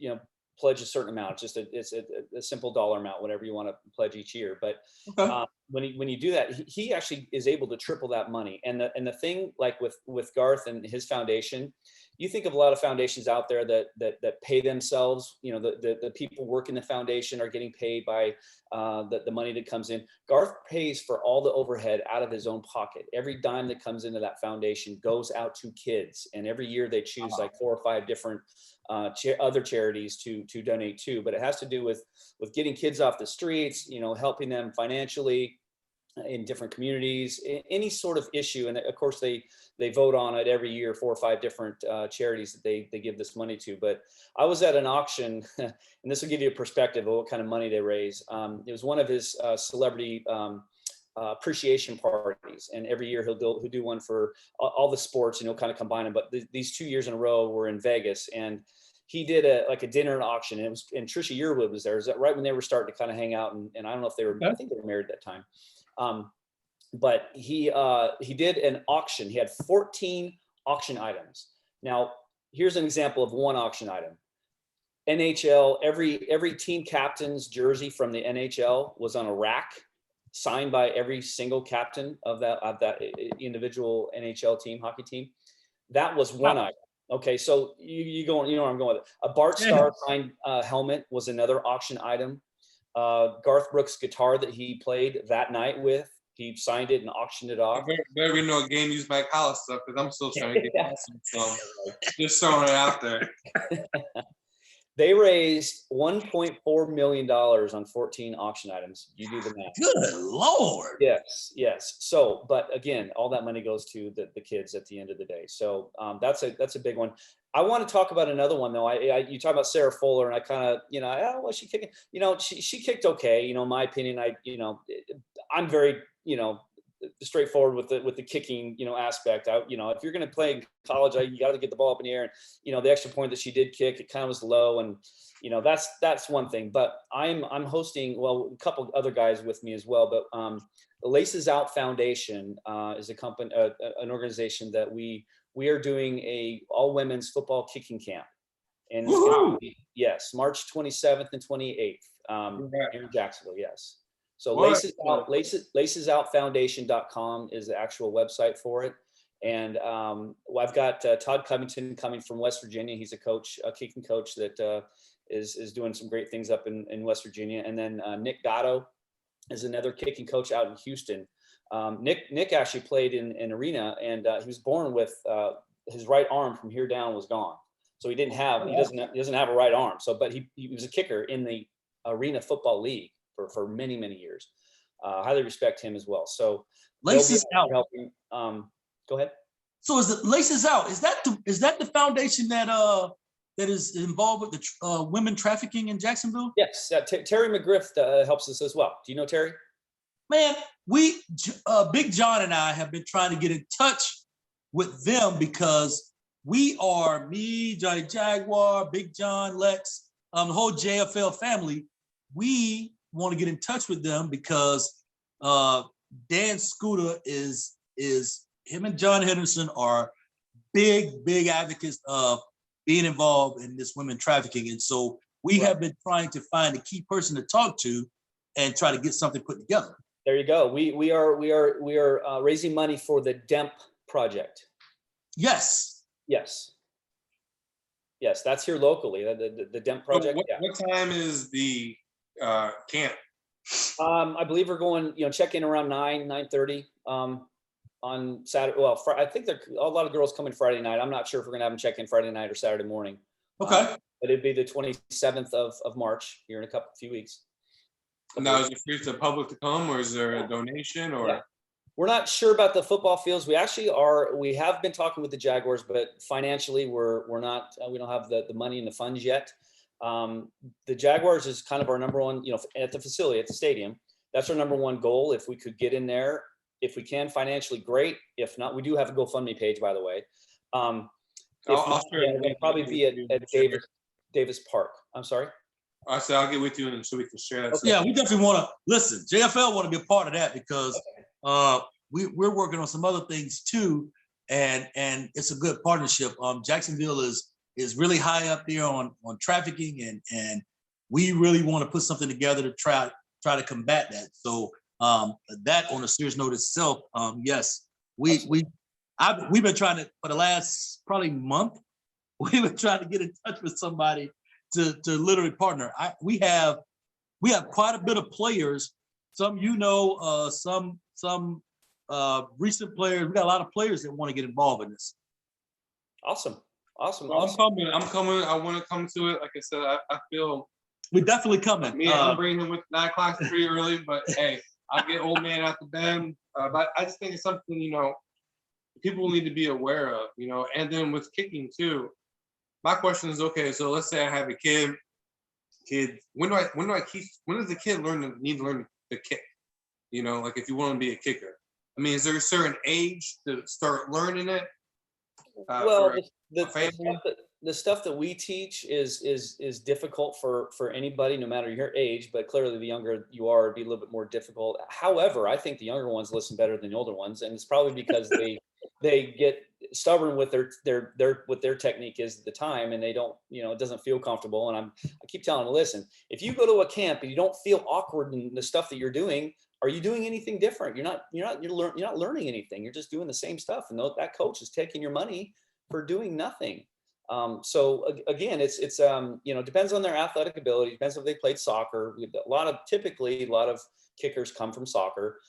pledge a certain amount. It's a simple dollar amount, whatever you want to pledge each year. But Okay. when you do that, he actually is able to triple that money. And the thing, like with Garth and his foundation, you think of a lot of foundations out there that pay themselves. The people working the foundation are getting paid by the money that comes in. Garth pays for all the overhead out of his own pocket. Every dime that comes into that foundation goes out to kids, and every year they choose like 4 or 5 different other charities to donate to. But it has to do with getting kids off the streets, helping them financially in different communities, any sort of issue. And of course they vote on it every year, 4 or 5 different charities that they give this money to. But I was at an auction, and this will give you a perspective of what kind of money they raise. It was one of his celebrity appreciation parties, and every year he'll do one for all the sports, kind of combine them. But these 2 years in a row were in Vegas, and he did a dinner and auction, and Trisha Yearwood was there. Is that right when they were starting to kind of hang out? And I don't know if they were, I think they were married at that time. But he did an auction. He had 14 auction items. Now, here's an example of one auction item. NHL, every team captain's jersey from the NHL was on a rack, signed by every single captain of that individual NHL team, hockey team. That was one item. Okay, so you go, where I'm going with it. A Bart Starr signed helmet was another auction item. Garth Brooks' guitar that he played that night with, he signed it and auctioned it off. Better be no game used Mike Hollis stuff, because I'm still trying to get that. So just throwing it out there. They raised $1.4 million on 14 auction items. You do the math. Good Lord. Yes. So, but again, all that money goes to the kids at the end of the day. So that's a big one. I want to talk about another one though. You talk about Sarah Fuller, and I kind of, well, she kicking, she kicked okay. In my opinion, I'm very, straightforward with the kicking, aspect. If you're going to play in college, you got to get the ball up in the air, and the extra point that she did kick, it kind of was low, and that's one thing. But I'm hosting, well, a couple other guys with me as well, but the Laces Out Foundation is a company, an organization that we are doing a all women's football kicking camp, and it's going to be, yes, March 27th and 28th here in Jacksonville. Yes. So lacesoutfoundation.com is the actual website for it. And I've got Todd Covington coming from West Virginia. He's a kicking coach that is doing some great things up in West Virginia. And then Nick Gatto is another kicking coach out in Houston. Nick actually played in arena, and he was born with his right arm from here down was gone. So he doesn't have a right arm. So, but he was a kicker in the Arena Football League for many, many years. Highly respect him as well. So Laces Out. Helping, go ahead. So is it Laces Out? Is that the foundation that is involved with the women trafficking in Jacksonville? Yes, Terry McGriff helps us as well. Do you know Terry? Man, Big John and I have been trying to get in touch with them because we are, me, Johnny Jaguar, Big John, Lex, the whole JFL family. We want to get in touch with them because Dan Scooter is him and John Henderson are big advocates of being involved in this women trafficking. And so we have been trying to find a key person to talk to and try to get something put together. There you go. We are raising money for the DEMP project. Yes, that's here locally. The DEMP project. What time is the camp? I believe we're going, check in around 9:30 on Saturday. Well, I think there a lot of girls coming Friday night. I'm not sure if we're gonna have them check in Friday night or Saturday morning. Okay. But it'd be the 27th of March here in few weeks. Now, is it free to the public to come, or is there a donation, or? Yeah. We're not sure about the football fields. We actually are. We have been talking with the Jaguars, but financially, we're not. We don't have the money in the funds yet. The Jaguars is kind of our number one. At the facility, at the stadium, that's our number one goal. If we could get in there, if we can financially, great. If not, we do have a GoFundMe page, by the way. It'll probably be at Davis Park. I'm sorry. I said I'll get with you, and so we can share that. Yeah, we definitely want to listen. JFL want to be a part of that because we're working on some other things too, and it's a good partnership. Jacksonville is really high up there on trafficking, and we really want to put something together to try to combat that. So that, on a serious note itself, yes, we've been trying to, for the last probably month, we've been trying to get in touch with somebody to literally partner. We have quite a bit of players. Some some recent players. We got a lot of players that want to get involved in this. Awesome. I'm coming. I want to come to it. Like I said, I feel we're definitely coming. I'm bringing him with 9 o'clock pretty early, but hey, I'll get old man out the bed. But I just think it's something people need to be aware of. And then with kicking too. My question is, okay, so let's say I have a kid. When does the kid need to learn to kick? Like if you want to be a kicker. I mean, is there a certain age to start learning it? Well, the stuff that we teach is difficult for anybody, no matter your age. But clearly, the younger you are, it'd be a little bit more difficult. However, I think the younger ones listen better than the older ones, and it's probably because they get stubborn with their technique is at the time, and they don't, it doesn't feel comfortable. And I keep telling them, listen, if you go to a camp and you don't feel awkward in the stuff that you're doing, are you doing anything different? You're not learning anything. You're just doing the same stuff. And that coach is taking your money for doing nothing. So again, it's depends on their athletic ability. Depends if they played soccer. Typically a lot of kickers come from soccer.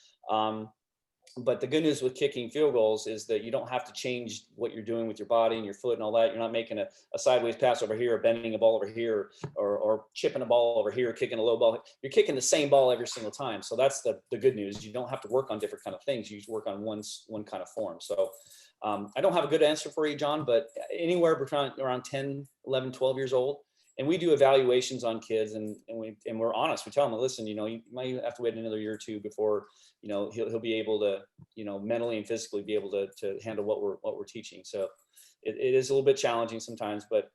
But the good news with kicking field goals is that you don't have to change what you're doing with your body and your foot and all that. You're not making a sideways pass over here, or bending a ball over here, or chipping a ball over here, kicking a low ball. You're kicking the same ball every single time. So that's the good news. You don't have to work on different kind of things. You just work on one kind of form. So I don't have a good answer for you, John, but anywhere between around 10, 11, 12 years old. And we do evaluations on kids, and we're honest. We tell them, listen, you might have to wait another year or two before he'll be able to mentally and physically be able to handle what we're teaching. So it is a little bit challenging sometimes. But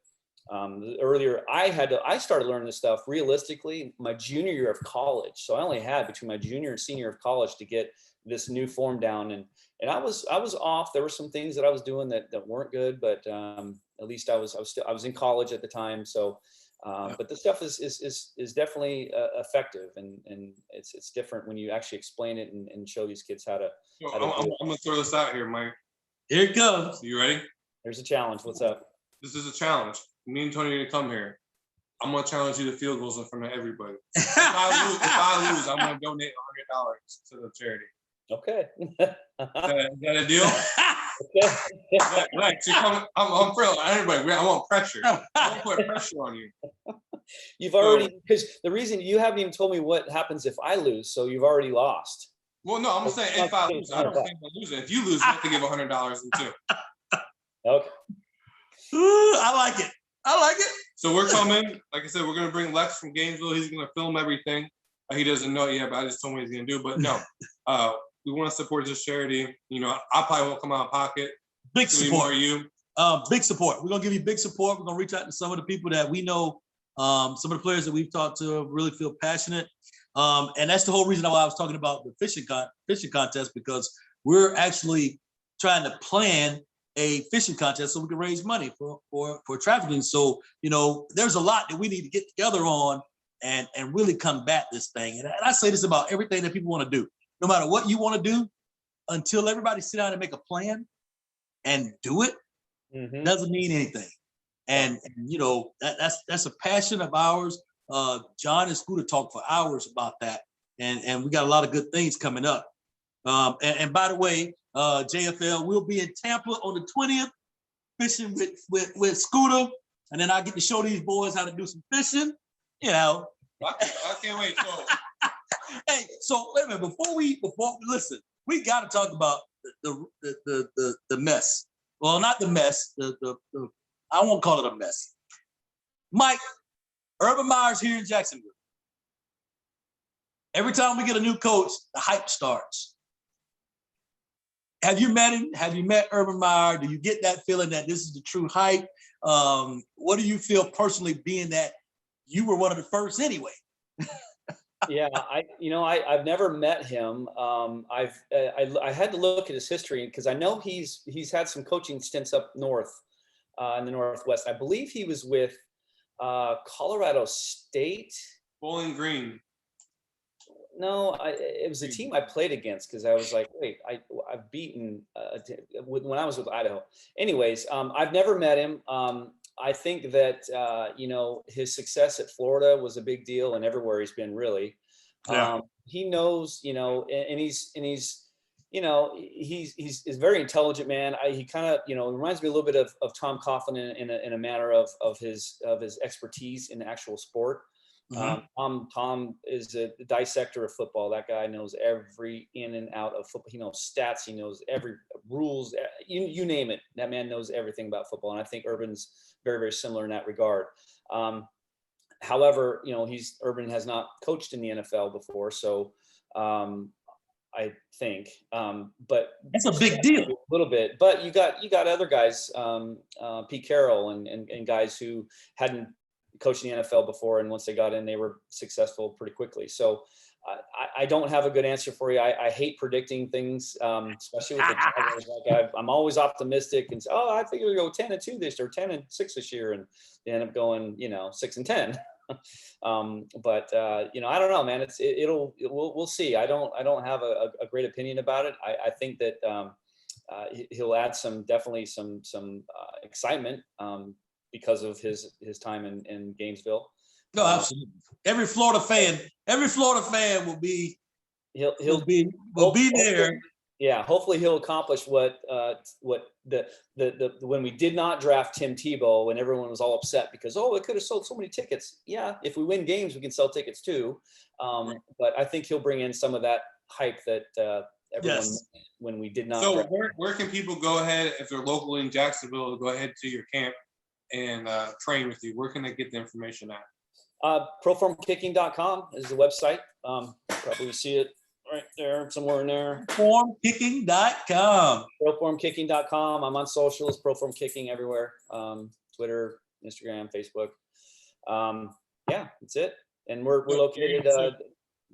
earlier I started learning this stuff realistically my junior year of college. So I only had between my junior and senior of college to get this new form down, and I was off. There were some things that I was doing that weren't good, but at least I was in college at the time. So, but the stuff is definitely effective, and it's different when you actually explain it and show these kids how to. I'm gonna throw this out here, Mike. Here it comes. You ready? There's a challenge. What's up? This is a challenge. Me and Tony are gonna come here. I'm gonna challenge you to field goals in front of everybody. If I lose, I'm gonna donate $100 to the charity. Okay. Is that a deal? Okay. Right. So I'm thrilled. Everybody, I want pressure. I want to put pressure on you. You've already, because the reason you haven't even told me what happens if I lose, so you've already lost. Well, no, I'm saying if I lose, I don't think I'm losing. If you lose, you have to give $100 too. Okay. Ooh, I like it. So we're coming. Like I said, we're gonna bring Lex from Gainesville. He's gonna film everything. He doesn't know it yet, but I just told him what he's gonna do. But no, we want to support this charity. I probably won't come out of pocket. Big support. You? Big support. We're gonna give you big support. We're gonna reach out to some of the people that we know. Some of the players that we've talked to really feel passionate. And that's the whole reason why I was talking about the fishing contest, because we're actually trying to plan a fishing contest so we can raise money for trafficking. So, there's a lot that we need to get together on and really combat this thing. And I say this about everything that people want to do. No matter what you want to do, until everybody sit down and make a plan and do it, doesn't mean anything. And that's a passion of ours. John and Scooter talk for hours about that. And we got a lot of good things coming up. And by the way, JFL will be in Tampa on the 20th, fishing with Scooter. And then I get to show these boys how to do some fishing. I can't wait. Hey, so wait a minute. Before listen, we got to talk about the mess. Well, not the mess. The I won't call it a mess. Mike, Urban Meyer's here in Jacksonville. Every time we get a new coach, the hype starts. Have you met him? Have you met Urban Meyer? Do you get that feeling that this is the true hype? What do you feel personally, being that you were one of the first anyway? Yeah, I've never met him. I had to look at his history because I know he's had some coaching stints up north in the Northwest. I believe he was with Colorado State. Bowling Green. No, it was a team I played against because I was like, wait, I've beaten when I was with Idaho. Anyways, I've never met him. I think that his success at Florida was a big deal, and everywhere he's been, really. Yeah. He knows, and he's a very intelligent man. He kind of, reminds me a little bit of Tom Coughlin in a manner of his expertise in the actual sport. Tom is a dissector of football. That guy knows every in and out of football. He knows stats. He knows every rules. You name it. That man knows everything about football. And I think Urban's very, very similar in that regard. However, Urban has not coached in the NFL before, so I think, but that's a big deal. A little bit. But you got other guys, Pete Carroll and guys who hadn't coached in the NFL before, and once they got in, they were successful pretty quickly. So I don't have a good answer for you. I hate predicting things, especially with the Tigers. Like I'm always optimistic and say, I think we'll go 10-2 this year, 10-6 this year, and they end up going 6-10. But I don't know, man. We'll see. I don't have a great opinion about it. I think that he'll add definitely some excitement because of his time in Gainesville. No, absolutely. Every Florida fan will be he'll be there. Yeah, hopefully he'll accomplish what the when we did not draft Tim Tebow, when everyone was all upset because it could have sold so many tickets. Yeah, if we win games, we can sell tickets too. But I think he'll bring in some of that hype that everyone when we did not. So where can people go ahead if they're local in Jacksonville to go ahead to your camp and train with you? Where can they get the information at? Proformkicking.com is the website. Probably see it right there, somewhere in there. Proformkicking.com. Proformkicking.com. I'm on socials, Proformkicking everywhere. Twitter, Instagram, Facebook. That's it. And we're located.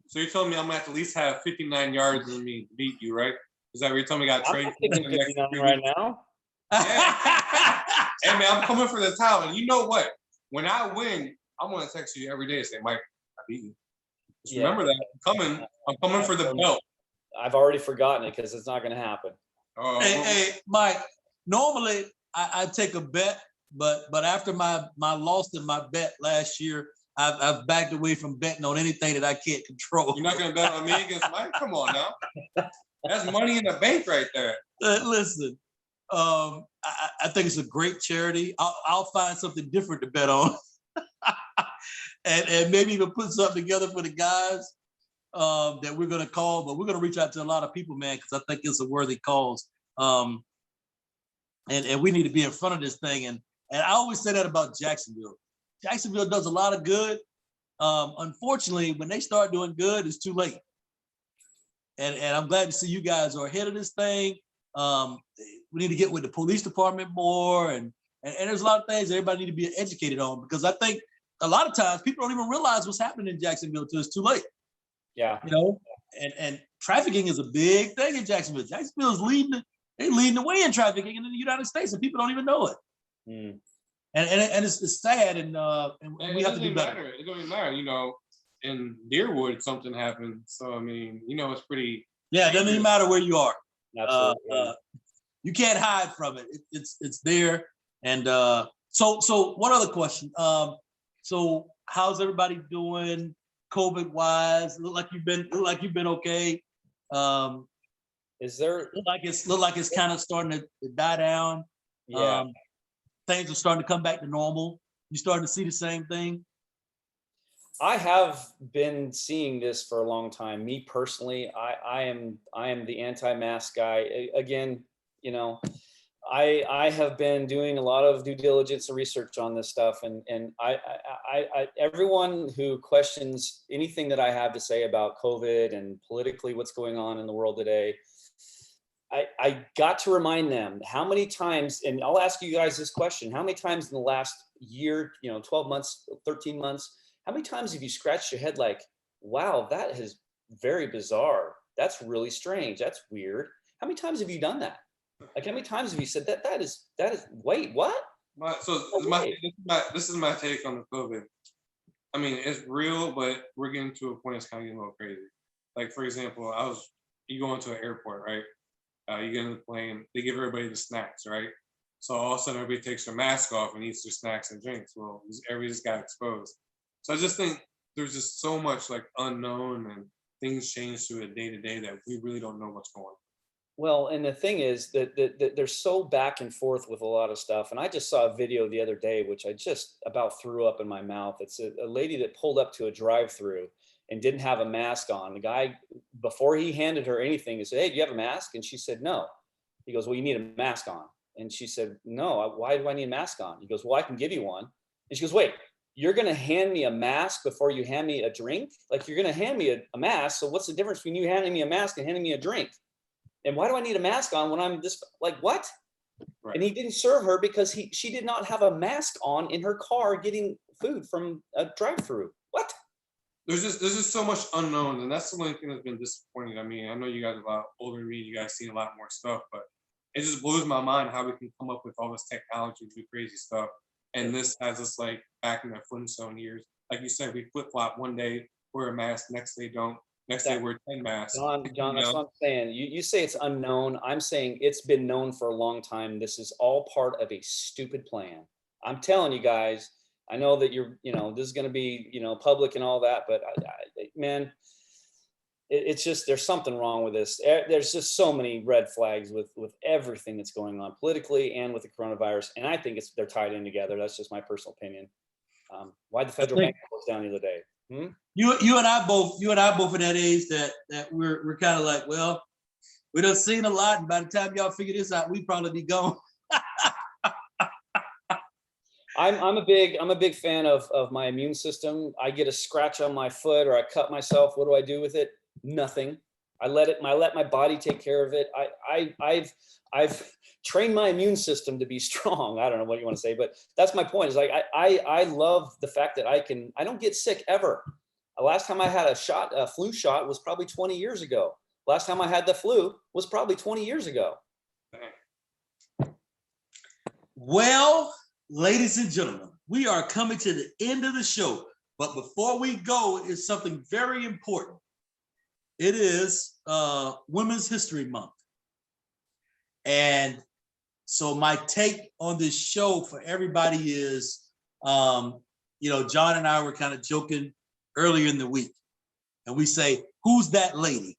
So you're telling me I'm gonna have to at least have 59 yards in me to beat you, right? Is that what you're telling me? I got to train 59 right now. Yeah. Hey man, I'm coming for the title. And you know what? When I win, I'm gonna text you every day and say, Mike, I beat you. Just remember that. I'm coming for the belt. I've already forgotten it because it's not gonna happen. Hey, Mike, normally I take a bet, but after my loss in my bet last year, I've backed away from betting on anything that I can't control. You're not gonna bet on me against Mike? Come on now. That's money in the bank right there. Listen, I think it's a great charity. I'll find something different to bet on. and maybe even put something together for the guys that we're going to call, but we're going to reach out to a lot of people, man, because I think it's a worthy cause. And we need to be in front of this thing. And I always say that about Jacksonville. Jacksonville does a lot of good. Unfortunately, when they start doing good, it's too late. And I'm glad to see you guys are ahead of this thing. We need to get with the police department more, and there's a lot of things everybody need to be educated on, because I think a lot of times people don't even realize what's happening in Jacksonville till it's too late. Yeah. And trafficking is a big thing in Jacksonville. Jacksonville is leading the way in trafficking in the United States, and people don't even know it. Mm. And it's sad, and we have to do better. It doesn't even matter, in Deerwood something happened. So I mean, it's pretty. Yeah, it doesn't even matter where you are. Absolutely. You can't hide from it. It's there. And so one other question. So how's everybody doing COVID wise? Look like you've been okay. Is there look like it's kind of starting to die down? Yeah. Things are starting to come back to normal. You starting to see the same thing? I have been seeing this for a long time. Me personally, I am the anti-mask guy. Again, you know, I have been doing a lot of due diligence and research on this stuff, and everyone who questions anything that I have to say about COVID and politically what's going on in the world today, I got to remind them how many times, and I'll ask you guys this question: how many times in the last year, 12 months, 13 months, how many times have you scratched your head like, wow, that is very bizarre. That's really strange. That's weird. How many times have you done that? Like, how many times have you said that is, wait, what? This is my take on the COVID. I mean, it's real, but we're getting to a point that's kind of getting a little crazy. Like, for example, you go into an airport, right? You get in the plane, they give everybody the snacks, right? So all of a sudden, everybody takes their mask off and eats their snacks and drinks. Well, everybody just got exposed. So I just think there's just so much like unknown, and things change to a day to day that we really don't know what's going on. Well, and the thing is that they're so back and forth with a lot of stuff. And I just saw a video the other day, which I just about threw up in my mouth. It's a lady that pulled up to a drive-through and didn't have a mask on. The guy, before he handed her anything, he said, "Hey, do you have a mask?" And she said, "No." He goes, "Well, you need a mask on." And she said, "No, why do I need a mask on?" He goes, "Well, I can give you one." And she goes, "Wait, you're going to hand me a mask before you hand me a drink? Like, you're going to hand me a mask. So what's the difference between you handing me a mask and handing me a drink? And why do I need a mask on when I'm this, like, what?" Right. And he didn't serve her because she did not have a mask on in her car getting food from a drive-through. What? There's just so much unknown, and that's the only thing that's been disappointing. I mean, I know you guys are a lot older than me, you guys see a lot more stuff, but it just blows my mind how we can come up with all this technology to do crazy stuff. And this has us like back in the Flintstone years. Like you said, we flip-flop one day, wear a mask, next day don't. Next day we're 10 masks. John, that's what I'm saying. You say it's unknown. I'm saying it's been known for a long time. This is all part of a stupid plan. I'm telling you guys, I know that this is going to be, public and all that, but man, it's just, there's something wrong with this. There's just so many red flags with everything that's going on politically and with the coronavirus. And I think they're tied in together. That's just my personal opinion. Why the federal bank closed down the other day? You and I both in that age that we're kind of like, well, we done seen a lot, and by the time y'all figure this out, we probably be gone. I'm a big fan of my immune system. I get a scratch on my foot or I cut myself. What do I do with it? Nothing. I let my body take care of it. I've trained my immune system to be strong. I don't know what you want to say, but that's my point. Is like I love the fact that I don't get sick ever. The last time I had a flu shot was probably 20 years ago. Last time I had the flu was probably 20 years ago. Well, ladies and gentlemen, we are coming to the end of the show. But before we go, is something very important. It is Women's History Month. And so my take on this show for everybody is, John and I were kind of joking earlier in the week. And we say, who's that lady?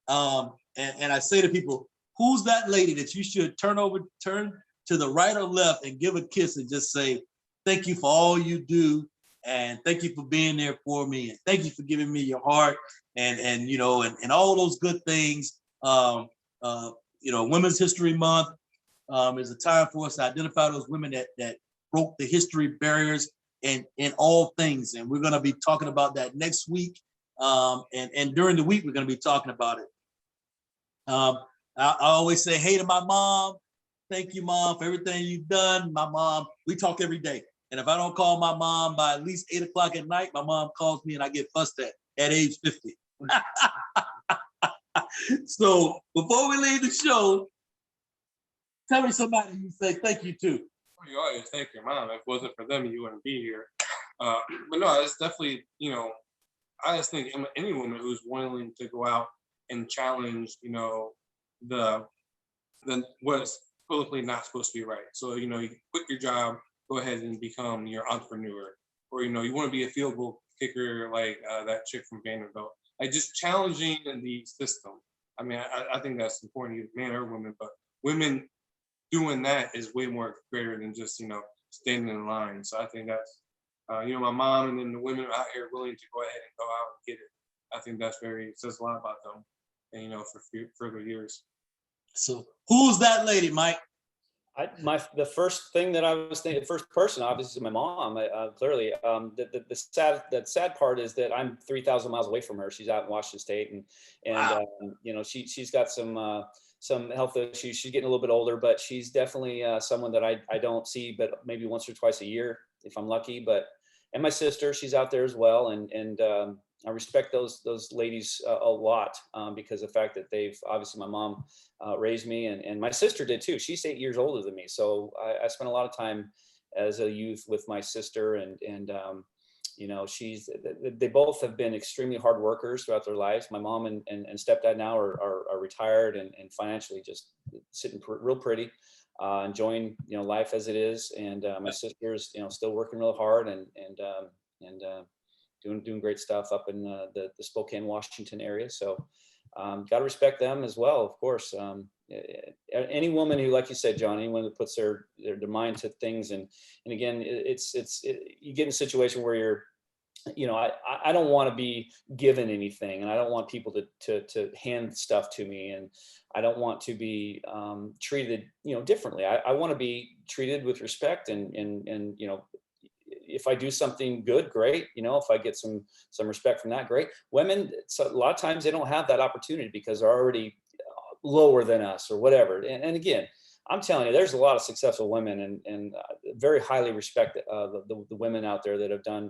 And I say to people, who's that lady that you should turn to the right or left and give a kiss and just say, thank you for all you do. And thank you for being there for me. And thank you for giving me your heart and all those good things. Women's History Month is a time for us to identify those women that broke the history barriers in all things. And we're going to be talking about that next week. And during the week, we're going to be talking about it. I always say, hey to my mom. Thank you, Mom, for everything you've done. My mom, we talk every day. And if I don't call my mom by at least 8 o'clock at night, my mom calls me and I get fussed at age 50. So before we leave the show, tell me somebody you say thank you to. You always thank your mom. If it wasn't for them, you wouldn't be here. But no, it's definitely, I just think any woman who's willing to go out and challenge, the what's politically not supposed to be right. So, you quit your job, go ahead and become your entrepreneur. Or, you want to be a field goal kicker like that chick from Vanderbilt. Like, just challenging the system. I mean, I think that's important, either man or woman, but women doing that is way more greater than just, standing in line. So I think my mom and then the women out here willing to go ahead and go out and get it. I think says a lot about them, and for further years. So who's that lady, Mike? The first thing that I was thinking, the first person, obviously, is my mom. Clearly, the sad part is that I'm 3,000 miles away from her. She's out in Washington State, and Wow. She's got some health issues. She's getting a little bit older, but she's definitely someone that I don't see, but maybe once or twice a year if I'm lucky. And my sister, she's out there as well, and I respect those ladies a lot because of the fact that they've obviously, my mom raised me, and my sister did too. She's 8 years older than me, so I spent a lot of time as a youth with my sister, and they both have been extremely hard workers throughout their lives. My mom and stepdad now are retired and financially just sitting real pretty, enjoying life as it is, and my sister's still working real hard and doing great stuff up in the Spokane, Washington area. So got to respect them as well, of course. Any woman who, like you said, John, anyone that puts their mind to things, and again, you get in a situation where you're, I don't want to be given anything, and I don't want people to hand stuff to me, and I don't want to be treated, differently. I want to be treated with respect, and if I do something good, great. If I get some respect from that, great. Women, so a lot of times they don't have that opportunity because they're already lower than us or whatever. And again, I'm telling you, there's a lot of successful women and very highly respect the women out there that have done.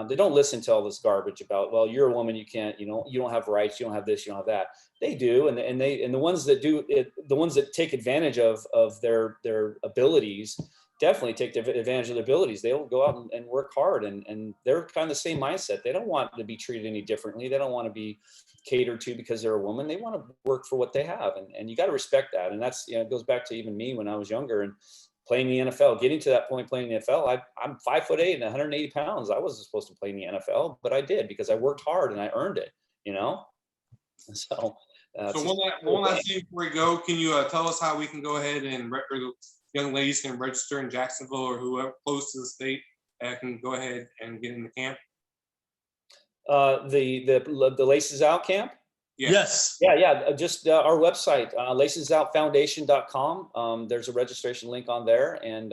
They don't listen to all this garbage about, well, you're a woman, you can't, you don't have rights, you don't have this, you don't have that. They do, and the ones that do it, the ones that take advantage of their abilities, definitely take advantage of their abilities. They'll go out and work hard, and they're kind of the same mindset. They don't want to be treated any differently. They don't want to be catered to because they're a woman. They want to work for what they have, and you got to respect that. And that's, it goes back to even me when I was younger and playing the NFL, getting to that point, playing the NFL. I'm 5'8" and 180 pounds. I wasn't supposed to play in the NFL, but I did because I worked hard and I earned it, So one last thing before we go, can you tell us how we can go ahead and young ladies can register in Jacksonville or whoever close to the state can go ahead and get in the camp? The Laces Out camp? Yeah. Yes. Yeah. Just our website, lacesoutfoundation.com. There's a registration link on there, and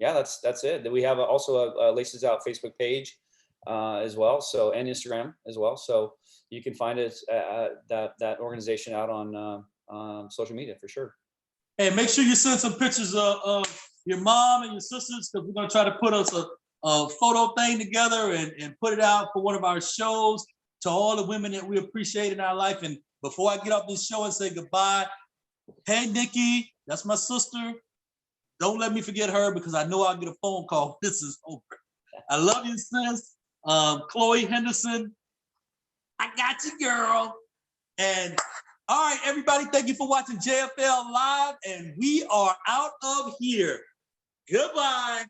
that's it. We have also a Laces Out Facebook page as well, so, and Instagram as well. So you can find it that organization out on social media for sure. Hey, make sure you send some pictures of your mom and your sisters, because we're gonna try to put us a photo thing together and put it out for one of our shows to all the women that we appreciate in our life. And before I get off this show and say goodbye, hey, Nikki, that's my sister. Don't let me forget her, because I know I'll get a phone call when this is over. I love you, sis. Chloe Henderson, I got you, girl. And all right, everybody, thank you for watching JFL Live, and we are out of here. Goodbye.